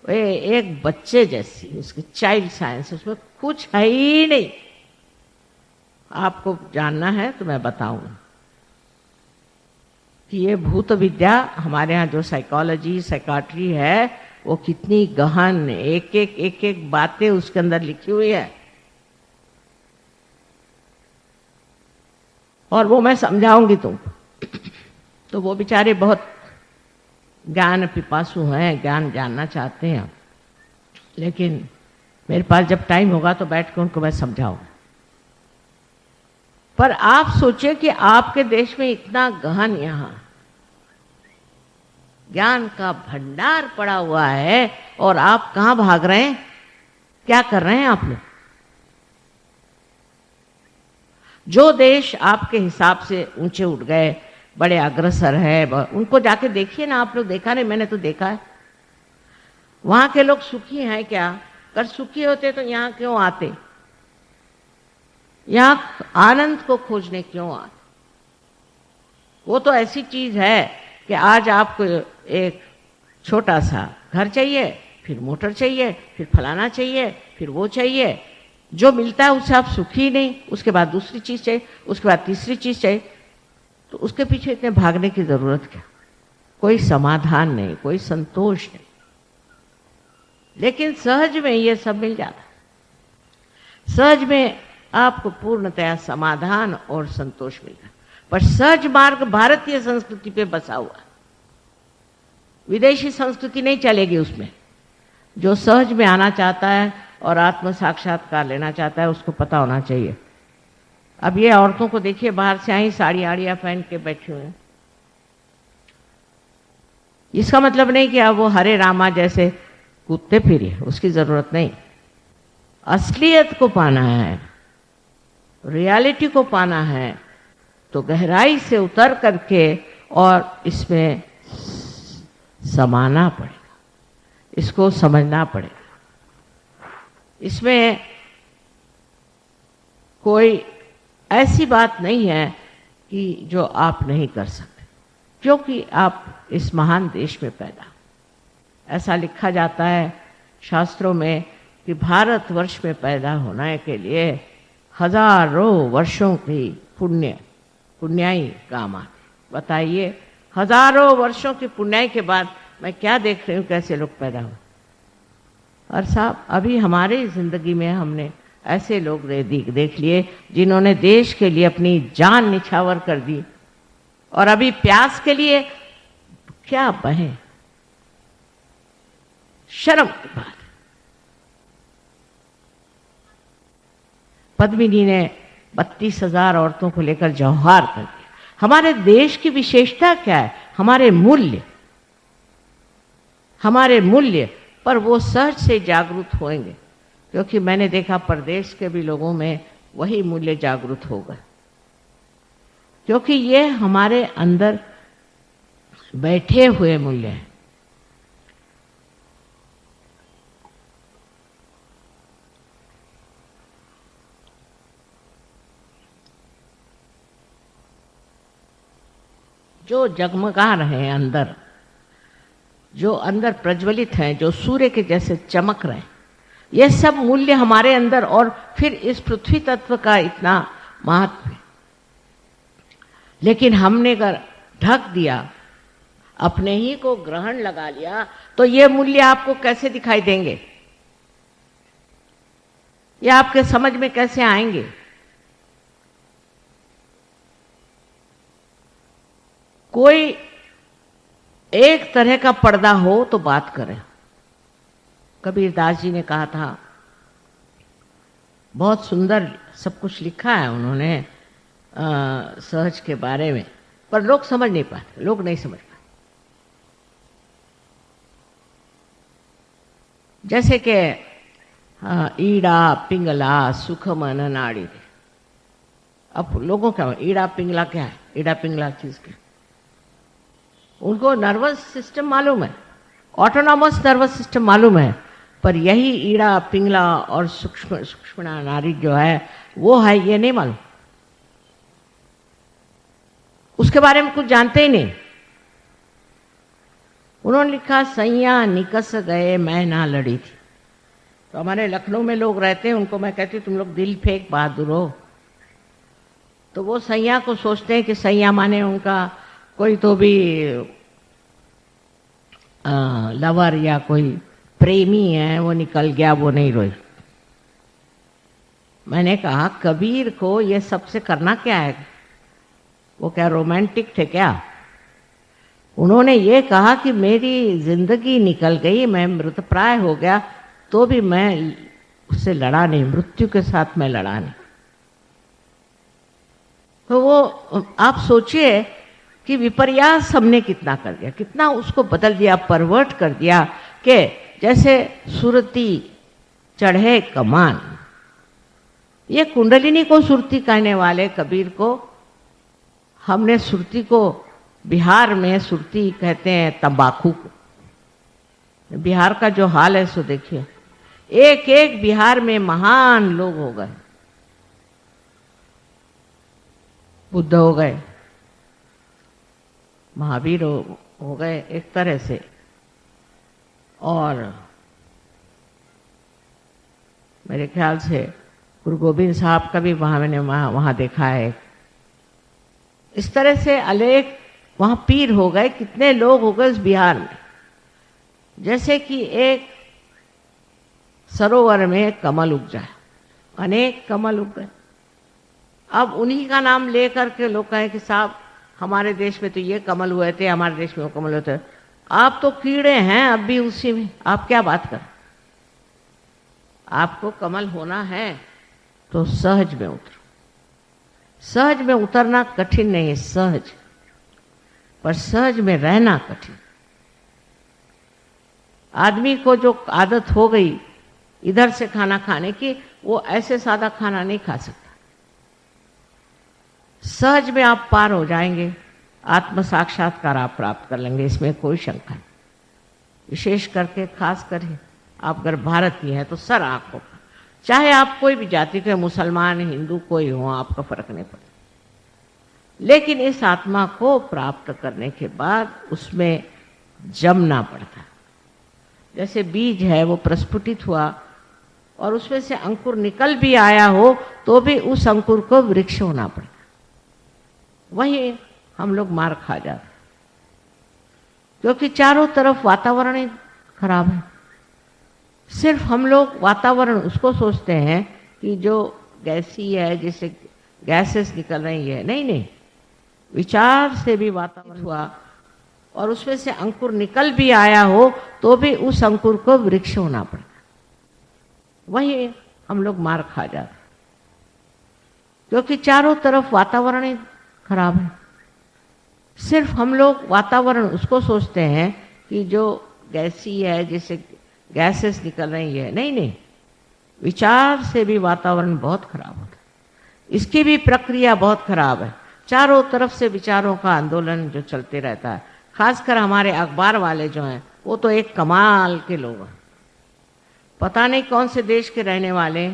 वे एक बच्चे जैसी, उसकी चाइल्ड साइंस, उसमें कुछ है ही नहीं। आपको जानना है तो मैं बताऊंगा कि ये भूत विद्या हमारे यहाँ जो साइकोलॉजी साइकाट्री है वो कितनी गहन, एक एक बातें उसके अंदर लिखी हुई है और वो मैं समझाऊंगी तुमको। तो वो बेचारे बहुत ज्ञान पिपासु हैं, ज्ञान जानना चाहते हैं, लेकिन मेरे पास जब टाइम होगा तो बैठ कर उनको मैं समझाऊंगा। पर आप सोचिए कि आपके देश में इतना गहन यहाँ ज्ञान का भंडार पड़ा हुआ है और आप कहां भाग रहे हैं, क्या कर रहे हैं आप लोग। जो देश आपके हिसाब से ऊंचे उठ गए, बड़े अग्रसर है, उनको जाके देखिए ना आप लोग। देखा नहीं, मैंने तो देखा है। वहां के लोग सुखी हैं क्या? अगर सुखी होते तो यहां क्यों आते? यहां आनंद को खोजने क्यों आते? वो तो ऐसी चीज है कि आज आपको एक छोटा सा घर चाहिए, फिर मोटर चाहिए, फिर फलाना चाहिए, फिर वो चाहिए, जो मिलता है उससे आप सुखी नहीं। उसके बाद दूसरी चीज चाहिए, उसके बाद तीसरी चीज चाहिए, तो उसके पीछे इतने भागने की जरूरत क्या? कोई समाधान नहीं, कोई संतोष नहीं। लेकिन सहज में ये सब मिल जाता है। सहज में आपको पूर्णतया समाधान और संतोष मिलता है। पर सहज मार्ग भारतीय संस्कृति पे बसा हुआ है, विदेशी संस्कृति नहीं चलेगी उसमें। जो सहज में आना चाहता है और आत्म साक्षात्कार लेना चाहता है उसको पता होना चाहिए। अब ये औरतों को देखिए, बाहर से आई साड़ी आड़ियां पहन के बैठी हुई हैं। इसका मतलब नहीं कि अब वो हरे रामा जैसे कूदते फिरिए, उसकी जरूरत नहीं। असलियत को पाना है, रियलिटी को पाना है, तो गहराई से उतर करके और इसमें समाना पड़ेगा, इसको समझना पड़ेगा। इसमें कोई ऐसी बात नहीं है कि जो आप नहीं कर सकते, क्योंकि आप इस महान देश में पैदा। ऐसा लिखा जाता है शास्त्रों में कि भारतवर्ष में पैदा होने के लिए हजारों वर्षों की पुण्याई काम आती। बताइए, हजारों वर्षों की पुण्याई के बाद मैं क्या देख रही हूँ, कैसे लोग पैदा हुए। और साहब अभी हमारी जिंदगी में हमने ऐसे लोग देख लिए जिन्होंने देश के लिए अपनी जान निछावर कर दी, और अभी प्यास के लिए क्या बहे, शर्म की बात। पद्मिनी ने 32,000 औरतों को लेकर जौहार कर दिया। हमारे देश की विशेषता क्या है? हमारे मूल्य पर वो सहज से जागरूक होंगे, क्योंकि मैंने देखा परदेश के भी लोगों में वही मूल्य जागरूक हो गए, क्योंकि ये हमारे अंदर बैठे हुए मूल्य हैं। जो जगमगा रहे हैं अंदर, जो अंदर प्रज्वलित हैं, जो सूर्य के जैसे चमक रहे हैं, ये सब मूल्य हमारे अंदर, और फिर इस पृथ्वी तत्व का इतना महत्व है। लेकिन हमने अगर ढक दिया, अपने ही को ग्रहण लगा लिया, तो ये मूल्य आपको कैसे दिखाई देंगे? ये आपके समझ में कैसे आएंगे? कोई एक तरह का पर्दा हो तो बात करें। कबीरदास जी ने कहा था, बहुत सुंदर सब कुछ लिखा है उन्होंने सहज के बारे में, पर लोग समझ नहीं पाते, लोग नहीं समझ पाते। जैसे कि ईड़ा पिंगला सुख मन नाड़ी। अब लोगों क्या, ईड़ा पिंगला क्या है? ईड़ा पिंगला चीज क्या? उनको नर्वस सिस्टम मालूम है, ऑटोनॉमस नर्वस सिस्टम मालूम है, पर यही ईड़ा पिंगला और सूक्ष्म सूक्ष्म नाड़ी जो है वो है, ये नहीं मालूम। उसके बारे में कुछ जानते ही नहीं। उन्होंने लिखा, सैया निकस गए मैं ना लड़ी थी। तो हमारे लखनऊ में लोग रहते हैं, उनको मैं कहती हूँ तुम लोग दिल फेंक बहादुर हो। तो वो सैया को सोचते हैं कि सैया माने उनका कोई तो भी लवर या कोई प्रेमी है, वो निकल गया, वो नहीं रोई। मैंने कहा, कबीर को ये सबसे करना क्या है? वो क्या रोमांटिक थे क्या? उन्होंने ये कहा कि मेरी जिंदगी निकल गई, मैं मृतप्राय हो गया, तो भी मैं उससे लड़ा नहीं, मृत्यु के साथ मैं लड़ा नहीं। तो वो आप सोचिए कि विपर्यास हमने कितना कर दिया, कितना उसको बदल दिया, परवर्ट कर दिया, कि जैसे सुरती चढ़े कमान। ये कुंडलिनी को सुरती कहने वाले कबीर को हमने सुरती को, बिहार में सुरती कहते हैं तंबाकू को। बिहार का जो हाल है सो देखिए, एक एक बिहार में महान लोग हो गए, बुद्ध हो गए, महावीर हो गए एक तरह से, और मेरे ख्याल से गुरु गोविंद साहब का भी मैंने वहां देखा है। इस तरह से अनेक वहां पीर हो गए, कितने लोग हो गए उस बिहार में। जैसे कि एक सरोवर में कमल उग जाए, अनेक कमल उग गए। अब उन्हीं का नाम लेकर के लोग कहें कि साहब हमारे देश में तो ये कमल हुए थे, हमारे देश में वो कमल हुए थे। आप तो कीड़े हैं अब भी उसी में, आप क्या बात कर? आपको कमल होना है तो सहज में उतरो। सहज में उतरना कठिन नहीं है, सहज, पर सहज में रहना कठिन। आदमी को जो आदत हो गई इधर से खाना खाने की, वो ऐसे सादा खाना नहीं खा सकता। सहज में आप पार हो जाएंगे, आत्म साक्षात्कार आप प्राप्त कर लेंगे, इसमें कोई शंका नहीं। विशेष करके खास करके आप अगर भारतीय हैं तो सर आंखों का, चाहे आप कोई भी जाति के, मुसलमान हिंदू कोई हो, आपका फर्क नहीं पड़ता। लेकिन इस आत्मा को प्राप्त करने के बाद उसमें जमना पड़ता है। जैसे बीज है वो प्रस्फुटित हुआ और उसमें से अंकुर निकल भी आया हो तो भी उस अंकुर को वृक्ष होना पड़ता। वही हम लोग मार खा जाते क्योंकि चारों तरफ वातावरण ही खराब है। सिर्फ हम लोग वातावरण उसको सोचते हैं कि जो गैसी है, जिससे गैसेस निकल रही है, नहीं नहीं, विचार से भी वातावरण हुआ और उसमें से अंकुर निकल भी आया हो तो भी उस अंकुर को वृक्ष होना पड़ता। वही हम लोग मार खा जाते क्योंकि चारों तरफ वातावरण ही खराब है। सिर्फ हम लोग वातावरण उसको सोचते हैं कि जो गैसी है, जिससे गैसेस निकल रही है, नहीं नहीं, विचार से भी वातावरण बहुत खराब होता है। इसकी भी प्रक्रिया बहुत खराब है। चारों तरफ से विचारों का आंदोलन जो चलते रहता है, खासकर हमारे अखबार वाले जो हैं वो तो एक कमाल के लोग हैं। पता नहीं कौन से देश के रहने वाले,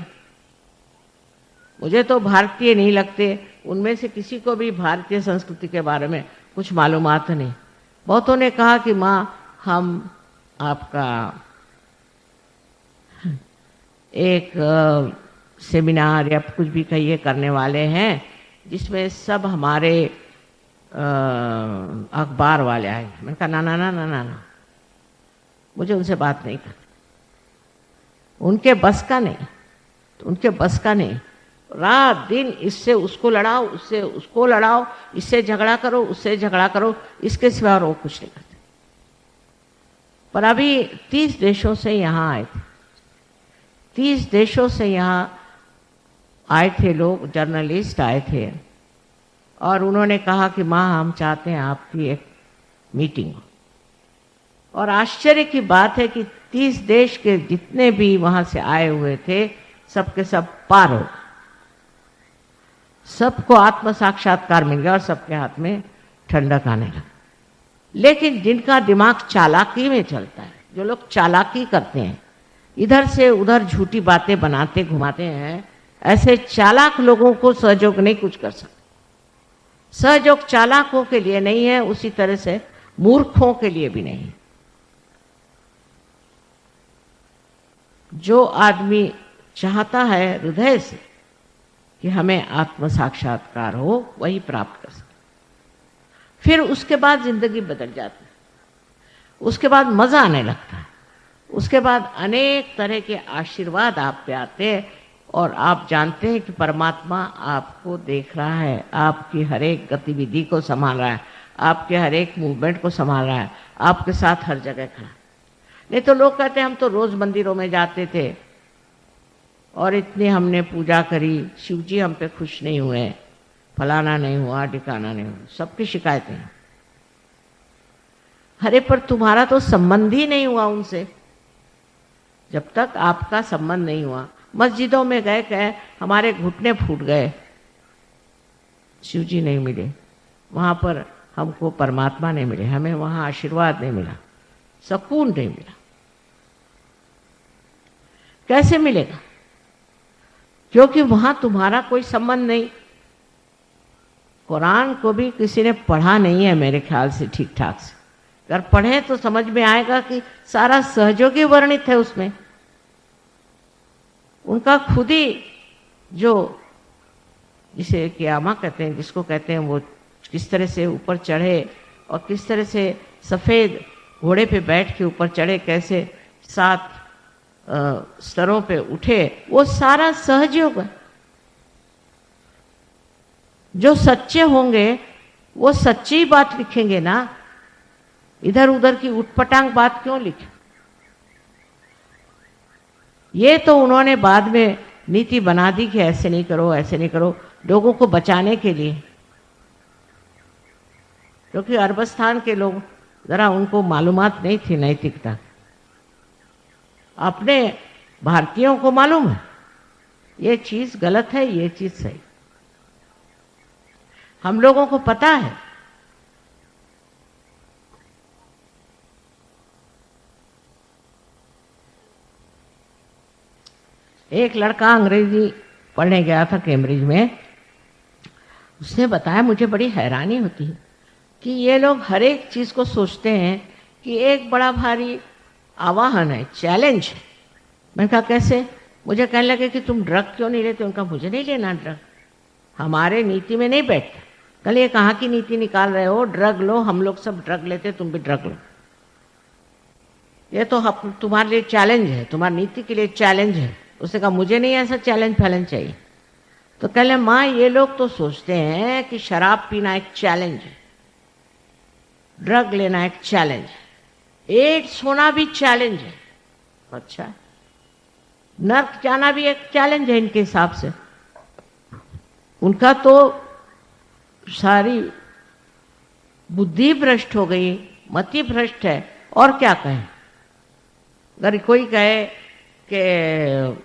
मुझे तो भारतीय नहीं लगते। उनमें से किसी को भी भारतीय संस्कृति के बारे में कुछ मालूमात नहीं। बहुतों ने कहा कि माँ हम आपका एक सेमिनार या कुछ भी कहिए करने वाले हैं, जिसमें सब हमारे अखबार वाले आए। मैंने कहा ना ना ना ना ना ना, मुझे उनसे बात नहीं करनी, उनके बस का नहीं, तो उनके बस का नहीं। रात दिन इससे उसको लड़ाओ, उससे उसको लड़ाओ, इससे झगड़ा करो, उससे झगड़ा करो, इसके सिवा और वो कुछ नहीं करते। पर अभी 30 देशों से यहाँ आए थे, 30 देशों से यहाँ आए थे लोग, जर्नलिस्ट आए थे, और उन्होंने कहा कि माँ हम चाहते हैं आपकी एक मीटिंग हो। और आश्चर्य की बात है कि 30 देश के जितने भी वहां से आए हुए थे, सबके सब पार हो, सबको आत्म साक्षात्कार मिल गया और सबके हाथ में ठंडक आने लगा। लेकिन जिनका दिमाग चालाकी में चलता है, जो लोग चालाकी करते हैं, इधर से उधर झूठी बातें बनाते घुमाते हैं, ऐसे चालाक लोगों को सहयोग नहीं कुछ कर सकते। सहयोग चालाकों के लिए नहीं है, उसी तरह से मूर्खों के लिए भी नहीं। जो आदमी चाहता है हृदय से कि हमें आत्म साक्षात्कार हो, वही प्राप्त कर सकता। फिर उसके बाद जिंदगी बदल जाती है, उसके बाद मजा आने लगता है, उसके बाद अनेक तरह के आशीर्वाद आप पे आते हैं, और आप जानते हैं कि परमात्मा आपको देख रहा है, आपकी हर एक गतिविधि को संभाल रहा है, आपके हर एक मूवमेंट को संभाल रहा है, आपके साथ हर जगह खड़ा। नहीं तो लोग कहते हैं हम तो रोज मंदिरों में जाते थे और इतनी हमने पूजा करी, शिव जी हम पे खुश नहीं हुए, फलाना नहीं हुआ, ठिकाना नहीं हुआ, सबकी शिकायतें हैं। अरे पर तुम्हारा तो संबंध ही नहीं हुआ उनसे। जब तक आपका संबंध नहीं हुआ, मस्जिदों में गए कहे हमारे घुटने फूट गए, शिव जी नहीं मिले, वहां पर हमको परमात्मा नहीं मिले, हमें वहां आशीर्वाद नहीं मिला, सुकून नहीं मिला। कैसे मिलेगा? क्योंकि वहां तुम्हारा कोई संबंध नहीं। कुरान को भी किसी ने पढ़ा नहीं है मेरे ख्याल से ठीक ठाक से। अगर पढ़े तो समझ में आएगा कि सारा सहयोगी वर्णित है उसमें। उनका खुद ही जो जिसे क़यामा कहते हैं, जिसको कहते हैं, वो किस तरह से ऊपर चढ़े और किस तरह से सफ़ेद घोड़े पे बैठ के ऊपर चढ़े, कैसे 7 स्तरों पे उठे, वो सारा सहयोग है। जो सच्चे होंगे वो सच्ची बात लिखेंगे ना, इधर उधर की उटपटांग बात क्यों लिखे? ये तो उन्होंने बाद में नीति बना दी कि ऐसे नहीं करो, ऐसे नहीं करो, लोगों को बचाने के लिए। क्योंकि अरबस्तान के लोग जरा उनको मालूमात नहीं थी नैतिकता। अपने भारतीयों को मालूम है ये चीज गलत है, ये चीज सही। हम लोगों को पता है। एक लड़का अंग्रेजी पढ़ने गया था कैम्ब्रिज में, उसने बताया, मुझे बड़ी हैरानी होती है कि ये लोग हर एक चीज को सोचते हैं कि एक बड़ा भारी आवाहन है, चैलेंज है। मैंने कहा कैसे? मुझे कहने लगे कि तुम ड्रग क्यों नहीं लेते? उनका मुझे नहीं लेना ड्रग, हमारे नीति में नहीं बैठता। कल ये कहाँ की नीति निकाल रहे हो? ड्रग लो, हम लोग सब ड्रग लेते, तुम भी ड्रग लो। ये तो तुम्हारे लिए चैलेंज है, तुम्हारी नीति के लिए चैलेंज है। उसने कहा मुझे नहीं ऐसा चैलेंज फैलेंज चाहिए। तो कहले माँ ये लोग तो सोचते हैं कि शराब पीना एक चैलेंज है, ड्रग लेना एक चैलेंज है, एड्स होना भी चैलेंज है। अच्छा, नर्क जाना भी एक चैलेंज है इनके हिसाब से। उनका तो सारी बुद्धि भ्रष्ट हो गई, मति भ्रष्ट है। और क्या कहें? अगर कोई कहे कि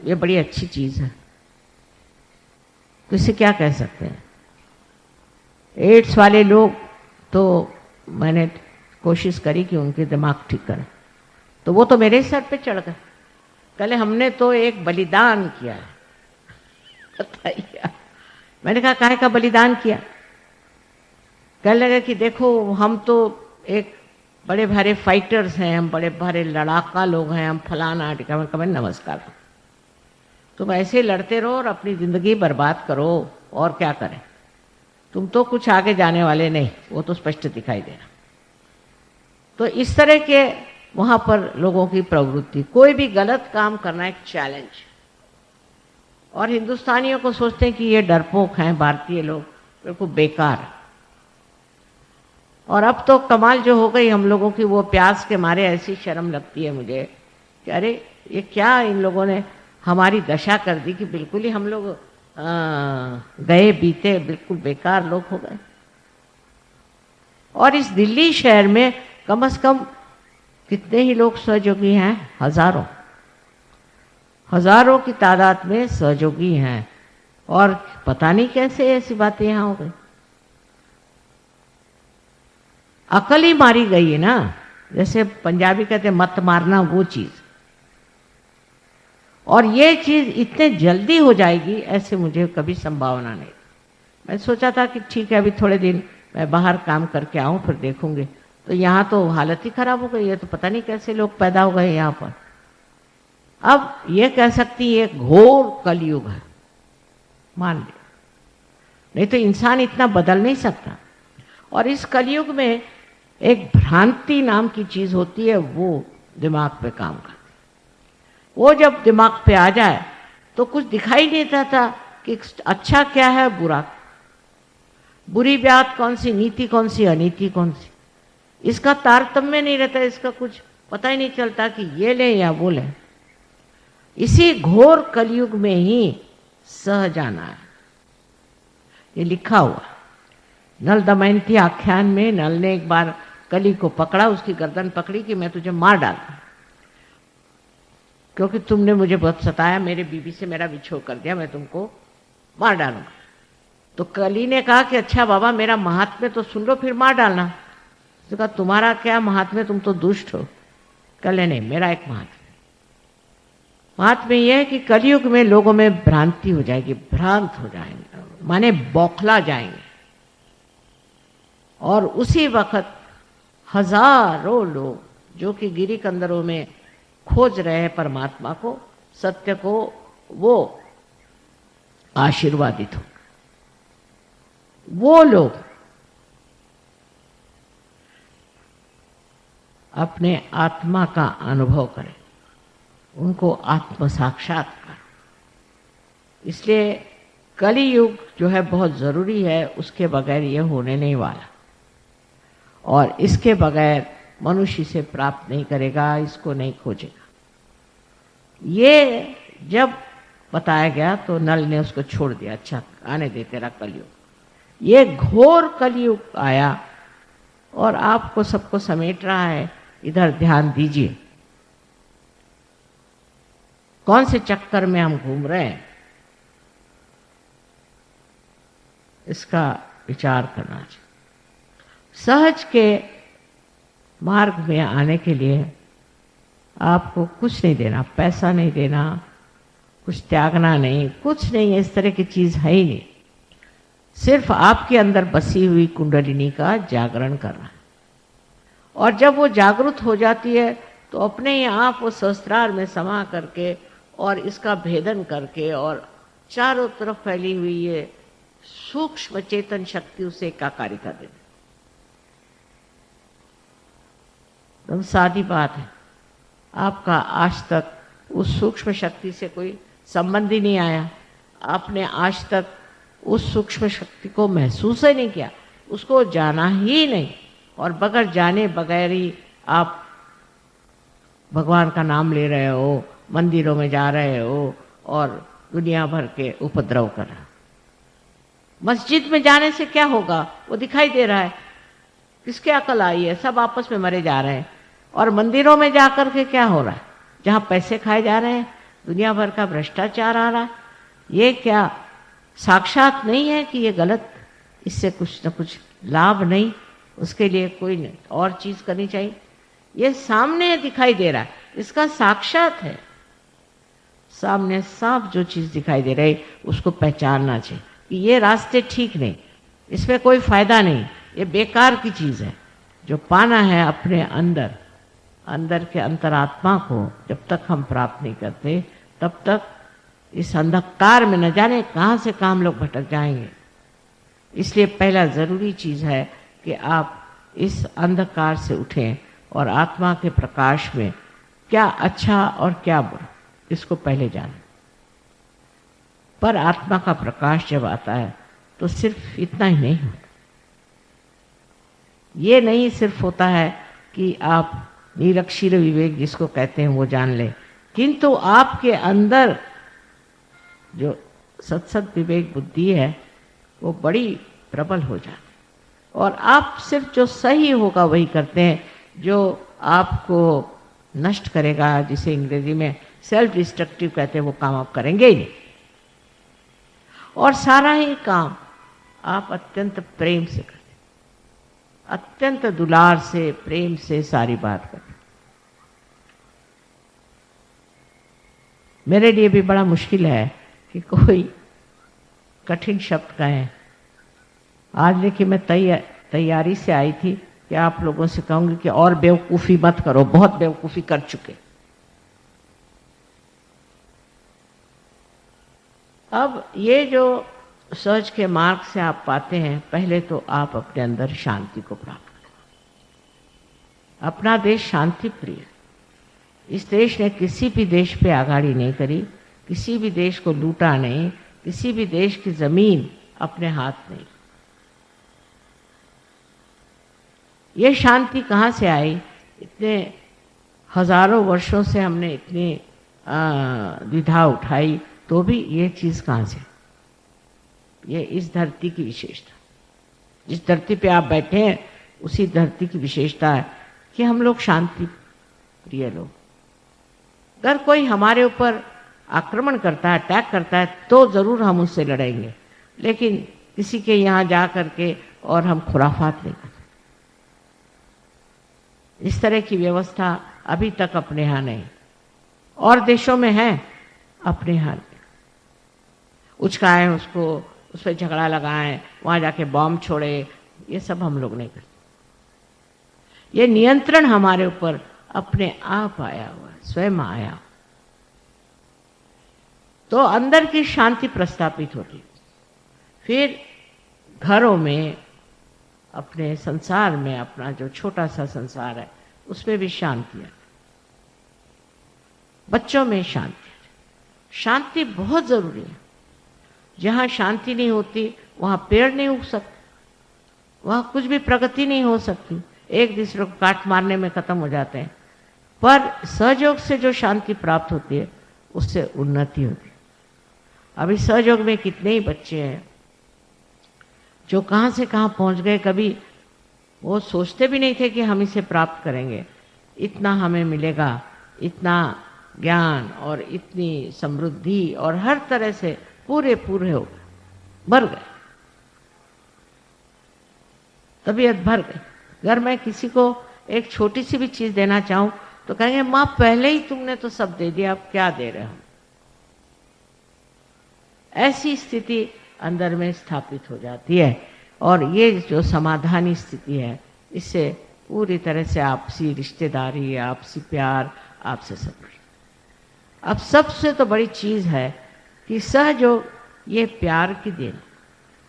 ये बड़ी अच्छी चीज है तो इसे क्या कह सकते हैं? एड्स वाले लोग तो मैंने कोशिश करी कि उनके दिमाग ठीक करें, तो वो तो मेरे सर पे चढ़ गए। कल हमने तो एक बलिदान किया है। बताइए। मैंने कहा काहे का बलिदान किया? कहने लगे कि देखो हम तो एक बड़े भारे फाइटर्स हैं, हम बड़े भारे लड़ाका लोग हैं, हम फलाना टिका। मैं नमस्कार। तुम ऐसे लड़ते रहो और अपनी जिंदगी बर्बाद करो, और क्या करें, तुम तो कुछ आगे जाने वाले नहीं, वो तो स्पष्ट दिखाई दे रहा। तो इस तरह के वहां पर लोगों की प्रवृत्ति, कोई भी गलत काम करना एक चैलेंज, और हिंदुस्तानियों को सोचते हैं कि ये डरपोक हैं भारतीय लोग, बिल्कुल बेकार। और अब तो कमाल जो हो गई हम लोगों की, वो प्यास के मारे ऐसी शर्म लगती है मुझे कि अरे ये क्या इन लोगों ने हमारी दशा कर दी कि बिल्कुल ही हम लोग गए बीते बिल्कुल बेकार लोग हो गए। और इस दिल्ली शहर में कम से कम कितने ही लोग सहयोगी हैं, हजारों हजारों की तादाद में सहयोगी हैं, और पता नहीं कैसे ऐसी बातें यहां हो गई। अकल ही मारी गई है ना, जैसे पंजाबी कहते हैं मत मारना, वो चीज। और ये चीज इतने जल्दी हो जाएगी ऐसे मुझे कभी संभावना नहीं। मैं सोचा था कि ठीक है अभी थोड़े दिन मैं बाहर काम करके आऊं फिर देखूंगी, तो यहाँ तो हालत ही खराब हो गई है। तो पता नहीं कैसे लोग पैदा हो गए यहाँ पर। अब ये कह सकती है घोर कलयुग है, मान ले, नहीं तो इंसान इतना बदल नहीं सकता। और इस कलयुग में एक भ्रांति नाम की चीज होती है, वो दिमाग पे काम करती है। वो जब दिमाग पे आ जाए तो कुछ दिखाई नहीं देता कि अच्छा क्या है, बुरा, बुरी बात कौन सी, नीति कौन सी, अनीति कौन सी, इसका तारतम्य नहीं रहता, इसका कुछ पता ही नहीं चलता कि ये ले या वो ले। इसी घोर कलयुग में ही सह जाना है, ये लिखा हुआ। नल दमयंती आख्यान में नल ने एक बार कली को पकड़ा, उसकी गर्दन पकड़ी कि मैं तुझे मार डालूं, क्योंकि तुमने मुझे बहुत सताया, मेरे बीवी से मेरा विछोह कर दिया, मैं तुमको मार डालूंगा। तो कली ने कहा कि अच्छा बाबा मेरा महात्म्य तो सुन लो फिर मार डालना। तो कहा तुम्हारा क्या महात्म्य, तुम तो दुष्ट हो। कले नहीं, मेरा एक महात्म्य यह है कि कलयुग में लोगों में भ्रांति हो जाएगी, भ्रांत हो जाएंगे, माने बौखला जाएंगे। और उसी वक्त हजारों लोग जो कि गिरी कंदरों में खोज रहे हैं परमात्मा को, सत्य को, वो आशीर्वादित हो। वो लोग अपने आत्मा का अनुभव करें, उनको आत्म साक्षात्कार। इसलिए कली युग जो है बहुत जरूरी है, उसके बगैर ये होने नहीं वाला, और इसके बगैर मनुष्य इसे प्राप्त नहीं करेगा, इसको नहीं खोजेगा। ये जब बताया गया तो नल ने उसको छोड़ दिया, अच्छा आने दे तेरा कलयुग। ये घोर कलयुग आया और आपको सबको समेट रहा है। इधर ध्यान दीजिए, कौन से चक्कर में हम घूम रहे हैं, इसका विचार करना चाहिए। सहज के मार्ग में आने के लिए आपको कुछ नहीं देना, पैसा नहीं देना, कुछ त्यागना नहीं, कुछ नहीं, इस तरह की चीज है ही नहीं। सिर्फ आपके अंदर बसी हुई कुंडलिनी का जागरण करना है। और जब वो जागृत हो जाती है तो अपने ही आप वो सहस्त्रार में समा करके और इसका भेदन करके और चारों तरफ फैली हुई ये सूक्ष्म चेतन शक्ति उसे एकाकारिता दे। एकदम सादी बात है, आपका आज तक उस सूक्ष्म शक्ति से कोई संबंध ही नहीं आया, आपने आज तक उस सूक्ष्म शक्ति को महसूस ही नहीं किया, उसको जाना ही नहीं, और बगैर जाने बगैर ही आप भगवान का नाम ले रहे हो, मंदिरों में जा रहे हो और दुनिया भर के उपद्रव कर रहे हो। मस्जिद में जाने से क्या होगा, वो दिखाई दे रहा है, किसके अकल आई है, सब आपस में मरे जा रहे हैं। और मंदिरों में जाकर के क्या हो रहा है, जहाँ पैसे खाए जा रहे हैं, दुनिया भर का भ्रष्टाचार आ रहा है। ये क्या साक्षात नहीं है कि ये गलत, इससे कुछ न कुछ लाभ नहीं, उसके लिए कोई नहीं और चीज करनी चाहिए। ये सामने दिखाई दे रहा है, इसका साक्षात है, सामने साफ जो चीज दिखाई दे रही उसको पहचानना चाहिए कि ये रास्ते ठीक नहीं, इसमें कोई फायदा नहीं, ये बेकार की चीज है। जो पाना है अपने अंदर, अंदर के अंतरात्मा को जब तक हम प्राप्त नहीं करते तब तक इस अंधकार में न जाने कहाँ से कहाँ हम लोग भटक जाएंगे। इसलिए पहला ज़रूरी चीज़ है कि आप इस अंधकार से उठें और आत्मा के प्रकाश में क्या अच्छा और क्या बुरा, इसको पहले जानें। पर आत्मा का प्रकाश जब आता है तो सिर्फ इतना ही नहीं होता। ये नहीं सिर्फ होता है कि आप निरक्षीर विवेक जिसको कहते हैं वो जान लें, किंतु आपके अंदर जो सत्सत विवेक बुद्धि है वो बड़ी प्रबल हो जाती है और आप सिर्फ जो सही होगा वही करते हैं, जो आपको नष्ट करेगा, जिसे अंग्रेजी में सेल्फ डिस्ट्रक्टिव कहते हैं, वो काम आप करेंगे ही नहीं। और सारा ही काम आप अत्यंत प्रेम से करते, अत्यंत दुलार से, प्रेम से सारी बात करते। मेरे लिए भी बड़ा मुश्किल है कि कोई कठिन शब्द कहें। आज देखिए मैं तैयारी से आई थी कि आप लोगों से कहूंगी कि और बेवकूफ़ी मत करो, बहुत बेवकूफ़ी कर चुके। अब ये जो सहज के मार्ग से आप पाते हैं, पहले तो आप अपने अंदर शांति को प्राप्त करें। अपना देश शांति प्रिय, इस देश ने किसी भी देश पे आगाड़ी नहीं करी, किसी भी देश को लूटा नहीं, किसी भी देश की जमीन अपने हाथ नहीं। ये शांति कहाँ से आई? इतने हजारों वर्षों से हमने इतनी द्विधा उठाई, तो भी ये चीज़ कहाँ से? ये इस धरती की विशेषता, जिस धरती पे आप बैठे हैं उसी धरती की विशेषता है कि हम लोग शांति प्रिय लोग। अगर कोई हमारे ऊपर आक्रमण करता है, अटैक करता है, तो ज़रूर हम उससे लड़ेंगे, लेकिन किसी के यहाँ जा करके और हम खुराफात नहीं करते। इस तरह की व्यवस्था अभी तक अपने यहाँ नहीं, और देशों में है, अपने यहाँ नहीं। उचकाएं उसको, उस पर झगड़ा लगाएं, वहाँ जाके बॉम्ब छोड़े, ये सब हम लोग नहीं करते। ये नियंत्रण हमारे ऊपर अपने आप आया हुआ है, स्वयं आया। तो अंदर की शांति प्रस्थापित होती, फिर घरों में, अपने संसार में, अपना जो छोटा सा संसार है उसमें भी शांति है। बच्चों में शांति, शांति बहुत जरूरी है। जहाँ शांति नहीं होती वहाँ पेड़ नहीं उग सकते, वहाँ कुछ भी प्रगति नहीं हो सकती, एक दूसरे को काट मारने में खत्म हो जाते हैं। पर सहयोग से जो शांति प्राप्त होती है उससे उन्नति होती है। अभी सहयोग में कितने ही बच्चे हैं जो कहाँ से कहाँ पहुँच गए, कभी वो सोचते भी नहीं थे कि हम इसे प्राप्त करेंगे, इतना हमें मिलेगा, इतना ज्ञान और इतनी समृद्धि, और हर तरह से पूरे पूरे हो भर गए, तबीयत भर गई। अगर मैं किसी को एक छोटी सी भी चीज देना चाहूं तो कहेंगे माँ पहले ही तुमने तो सब दे दिया, अब क्या दे रहे हो। ऐसी स्थिति अंदर में स्थापित हो जाती है, और ये जो समाधानी स्थिति है, इससे पूरी तरह से आपसी रिश्तेदारी, आपसी प्यार, आपसे सब। अब सबसे तो बड़ी चीज है कि सहयोग, ये प्यार की देन,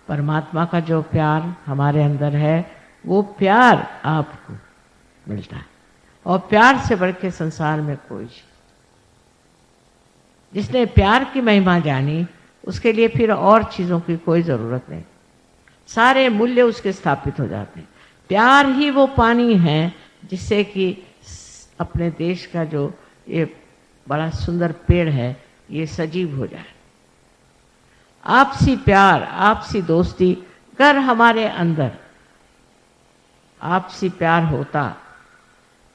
परमात्मा का जो प्यार हमारे अंदर है वो प्यार आपको मिलता है, और प्यार से बढ़ के संसार में कोई चीज। जिसने प्यार की महिमा जानी उसके लिए फिर और चीजों की कोई जरूरत नहीं, सारे मूल्य उसके स्थापित हो जाते हैं। प्यार ही वो पानी है जिससे कि अपने देश का जो ये बड़ा सुंदर पेड़ है ये सजीव हो जाए। आपसी प्यार, आपसी दोस्ती, अगर हमारे अंदर आपसी प्यार होता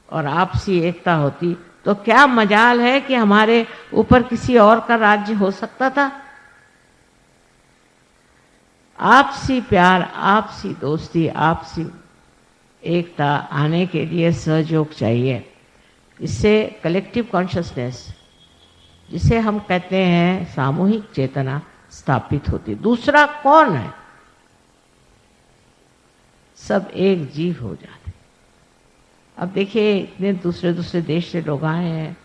और आपसी एकता होती तो क्या मजाल है कि हमारे ऊपर किसी और का राज्य हो सकता था। आपसी प्यार, आपसी दोस्ती, आपसी एकता आने के लिए सहयोग चाहिए। इससे कलेक्टिव कॉन्शियसनेस, जिसे हम कहते हैं सामूहिक चेतना, स्थापित होती। दूसरा कौन है? सब एक जीव हो जाते। अब देखिए इतने दूसरे दूसरे देश से लोग आए हैं,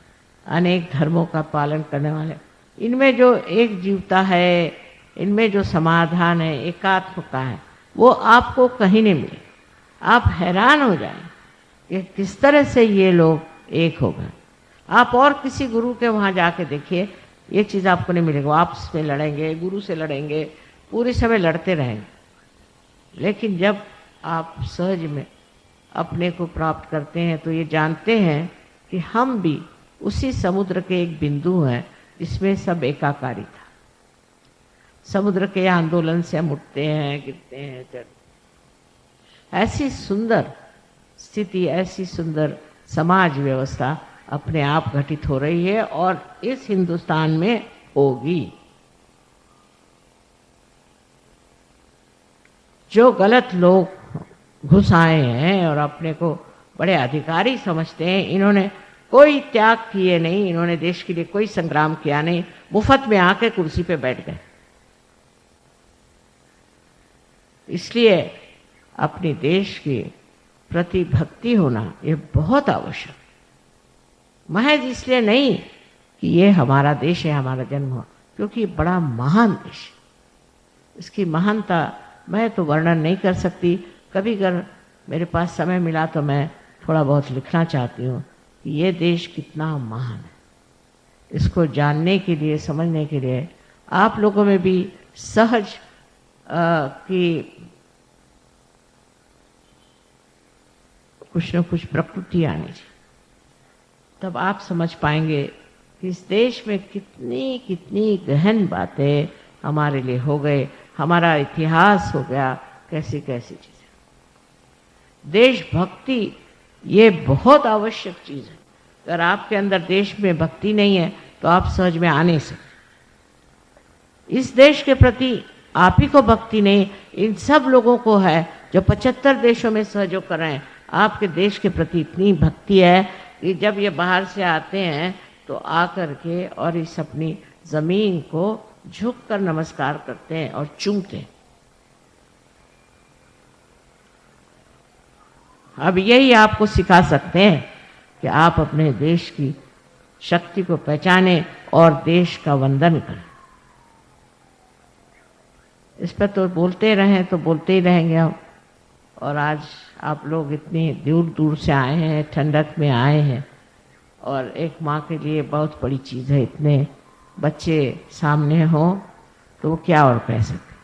अनेक धर्मों का पालन करने वाले, इनमें जो एक जीवता है, इनमें जो समाधान है, एकात्मता है, वो आपको कहीं नहीं मिले। आप हैरान हो जाएं कि किस तरह से ये लोग एक हो गए। आप और किसी गुरु के वहाँ जाके देखिए, ये चीज़ आपको नहीं मिलेगी। आपस में लड़ेंगे, गुरु से लड़ेंगे, पूरे समय लड़ते रहेंगे। लेकिन जब आप सहज में अपने को प्राप्त करते हैं तो ये जानते हैं कि हम भी उसी समुद्र के एक बिंदु हैं जिसमें सब एकाकारी था। समुद्र के आंदोलन से हम उठते हैं, गिरते हैं, चढ़ते। ऐसी सुंदर स्थिति, ऐसी सुंदर समाज व्यवस्था अपने आप घटित हो रही है और इस हिंदुस्तान में होगी। जो गलत लोग घुस आए हैं और अपने को बड़े अधिकारी समझते हैं, इन्होंने कोई त्याग किए नहीं, इन्होंने देश के लिए कोई संग्राम किया नहीं, मुफ्त में आके कुर्सी पे बैठ गए। इसलिए अपने देश के प्रति भक्ति होना ये बहुत आवश्यक, महज इसलिए नहीं कि ये हमारा देश है, हमारा जन्म हो, क्योंकि ये बड़ा महान देश है। इसकी महानता मैं तो वर्णन नहीं कर सकती। कभी अगर मेरे पास समय मिला तो मैं थोड़ा बहुत लिखना चाहती हूँ कि ये देश कितना महान है। इसको जानने के लिए, समझने के लिए आप लोगों में भी सहज की कुछ न कुछ प्रकृति आनी चाहिए, तब आप समझ पाएंगे कि इस देश में कितनी कितनी गहन बातें हमारे लिए हो गए, हमारा इतिहास हो गया, कैसी कैसी चीज़ें। देशभक्ति ये बहुत आवश्यक चीज़ है। अगर आपके अंदर देश में भक्ति नहीं है तो आप सहज में आ नहीं सकते। इस देश के प्रति आप ही को भक्ति नहीं, इन सब लोगों को है जो 75 देशों में सहयोग कर रहे हैं। आपके देश के प्रति इतनी भक्ति है कि जब ये बाहर से आते हैं तो आकर के और इस अपनी ज़मीन को झुक कर नमस्कार करते हैं और चूमते हैं। अब यही आपको सिखा सकते हैं कि आप अपने देश की शक्ति को पहचानें और देश का वंदन करें। इस पर तो बोलते रहें तो बोलते ही रहेंगे हम। और आज आप लोग इतनी दूर दूर से आए हैं, ठंडक में आए हैं, और एक माँ के लिए बहुत बड़ी चीज़ है। इतने बच्चे सामने हों तो वो क्या और कह सकते।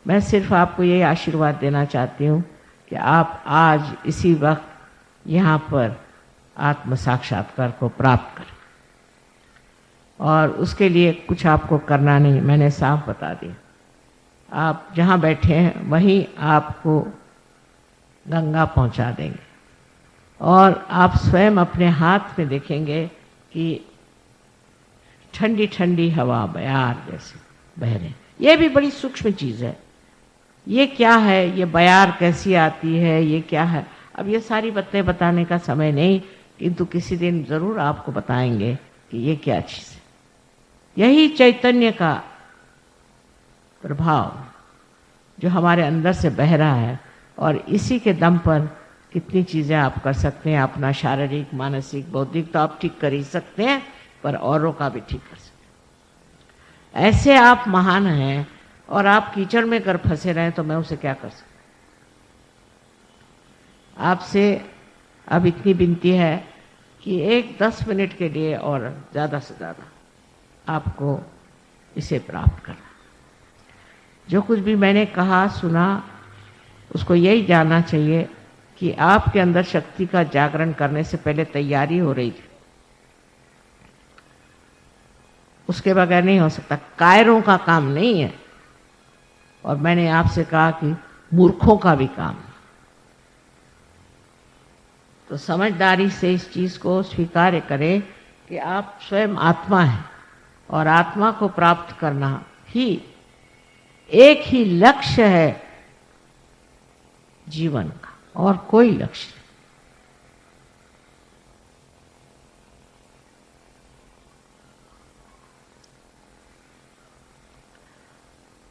मैं सिर्फ आपको ये आशीर्वाद देना चाहती हूँ कि आप आज इसी वक्त यहाँ पर आत्म साक्षात्कार को प्राप्त करें, और उसके लिए कुछ आपको करना नहीं, मैंने साफ बता दिया। आप जहाँ बैठे हैं वहीं आपको गंगा पहुँचा देंगे, और आप स्वयं अपने हाथ में देखेंगे कि ठंडी ठंडी हवा बयार जैसे बह रहे। ये भी बड़ी सूक्ष्म चीज़ है। ये क्या है, ये बयार कैसी आती है, ये क्या है, अब ये सारी बातें बताने का समय नहीं, किंतु किसी दिन ज़रूर आपको बताएंगे कि ये क्या चीज़ है। यही चैतन्य का प्रभाव जो हमारे अंदर से बह रहा है, और इसी के दम पर कितनी चीज़ें आप कर सकते हैं। अपना शारीरिक, मानसिक, बौद्धिक तो आप ठीक कर ही सकते हैं, पर औरों का भी ठीक कर सकते हैं। ऐसे आप महान हैं, और आप कीचड़ में कर फंसे रहें तो मैं उसे क्या कर सकता। आपसे अब इतनी विनती है कि 10 मिनट के लिए और ज़्यादा से ज़्यादा आपको इसे प्राप्त करना। जो कुछ भी मैंने कहा, सुना, उसको यही जानना चाहिए कि आपके अंदर शक्ति का जागरण करने से पहले तैयारी हो रही थी। उसके बगैर नहीं हो सकता। कायरों का काम नहीं है, और मैंने आपसे कहा कि मूर्खों का भी काम है। तो समझदारी से इस चीज़ को स्वीकार करें कि आप स्वयं आत्मा हैं, और आत्मा को प्राप्त करना ही एक ही लक्ष्य है जीवन का, और कोई लक्ष्य नहीं।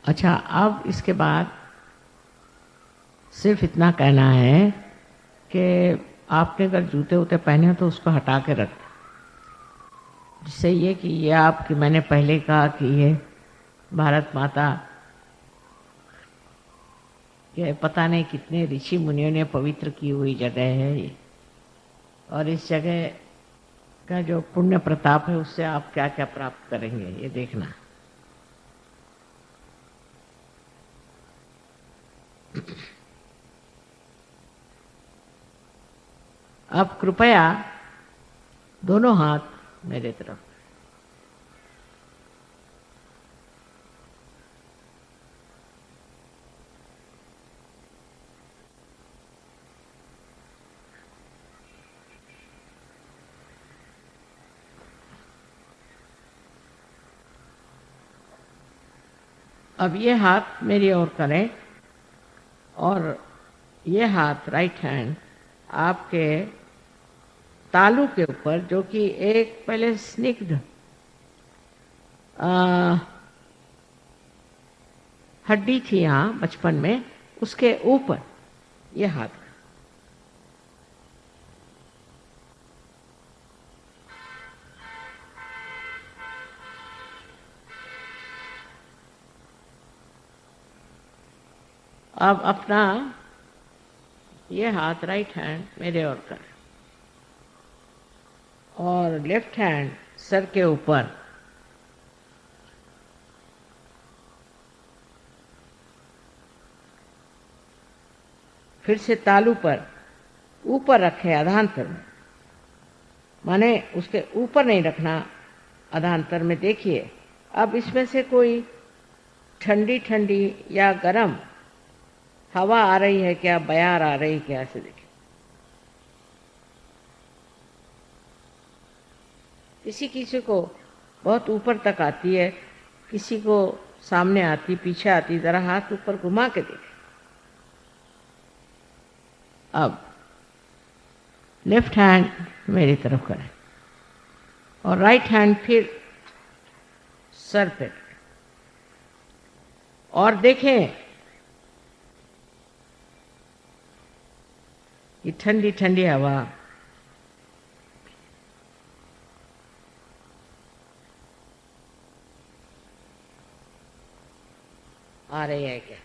अच्छा, अब इसके बाद सिर्फ इतना कहना है कि आपने अगर जूते वूते पहने तो उसको हटा के रख। जिससे ये कि ये आपकी, मैंने पहले कहा कि ये भारत माता के पता नहीं कितने ऋषि मुनियों ने पवित्र की हुई जगह है ये, और इस जगह का जो पुण्य प्रताप है उससे आप क्या क्या प्राप्त करेंगे ये देखना। अब कृपया दोनों हाथ मेरे तरफ। अब ये हाथ मेरी ओर करें और ये हाथ राइट हैंड आपके तालू के ऊपर, जो कि एक पहले स्निग्ध हड्डी थी यहाँ बचपन में, उसके ऊपर ये हाथ। अब अपना ये हाथ राइट हैंड मेरे ओर कर और लेफ्ट हैंड सर के ऊपर। फिर से तालू पर ऊपर रखे अधांतर में, माने उसके ऊपर नहीं रखना, अधांतर में। देखिए अब इसमें से कोई ठंडी ठंडी या गरम हवा आ रही है क्या, बयार आ रही क्या, ऐसे देखिए। किसी किसी को बहुत ऊपर तक आती है, किसी को सामने आती, पीछे आती। जरा हाथ ऊपर घुमा के देखें। अब लेफ्ट हैंड मेरी तरफ करें और राइट हैंड फिर सर पे और देखें ये ठंडी ठंडी हवा आ रही है क्या।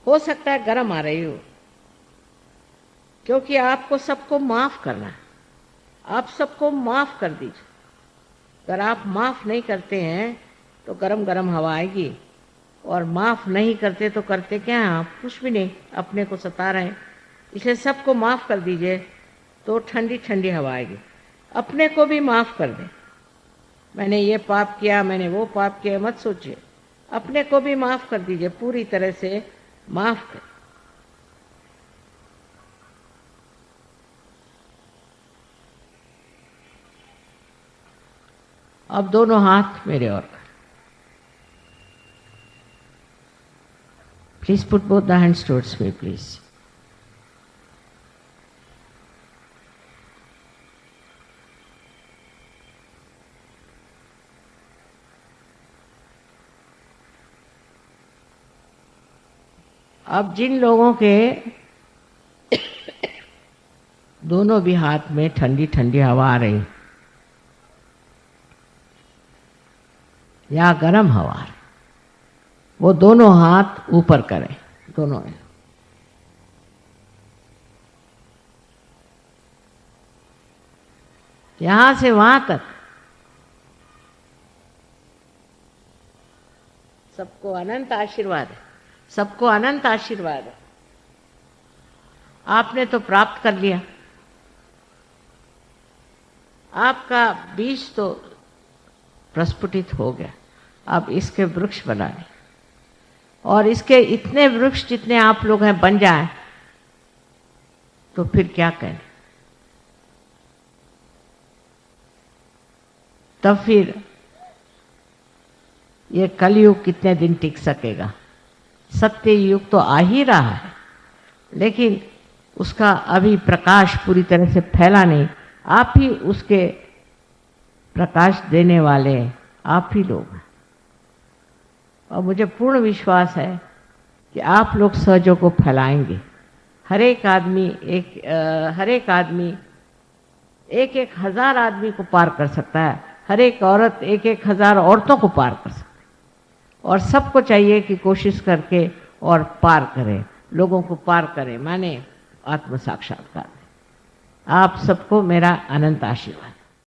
हो सकता है गर्म आ रही हो, क्योंकि आपको सबको माफ करना है। आप सबको माफ कर दीजिए। अगर आप माफ नहीं करते हैं तो गरम गरम हवा आएगी, और माफ नहीं करते तो करते क्या हैं आप, कुछ भी नहीं, अपने को सता रहे हैं। इसलिए सबको माफ कर दीजिए तो ठंडी ठंडी हवा आएगी। अपने को भी माफ कर दें। मैंने ये पाप किया, मैंने वो पाप किया, मत सोचिए। अपने को भी माफ कर दीजिए, पूरी तरह से माफ कर। अब दोनों हाथ मेरे ओर। Please put both the hands towards me please. अब जिन लोगों के दोनों भी हाथ में ठंडी ठंडी हवा आ रही या गर्म हवा आ रही, वो दोनों हाथ ऊपर करें, दोनों। यहां से वहां तक सबको अनंत आशीर्वाद है, सबको अनंत आशीर्वाद है। आपने तो प्राप्त कर लिया, आपका बीज तो प्रस्फुटित हो गया। अब इसके वृक्ष बनाए, और इसके इतने वृक्ष जितने आप लोग हैं बन जाए तो फिर क्या कहें। तब फिर ये कलयुग कितने दिन टिक सकेगा। सत्य युग तो आ ही रहा है, लेकिन उसका अभी प्रकाश पूरी तरह से फैला नहीं। आप ही उसके प्रकाश देने वाले, आप ही लोग हैं। और मुझे पूर्ण विश्वास है कि आप लोग सहजों को फैलाएंगे। हर एक आदमी एक एक हजार आदमी को पार कर सकता है, हर एक औरत एक एक हजार औरतों को पार कर सकती है। और सबको चाहिए कि कोशिश करके और पार करें, लोगों को पार करें, माने आत्म साक्षात्कार। आप सबको मेरा अनंत आशीर्वाद।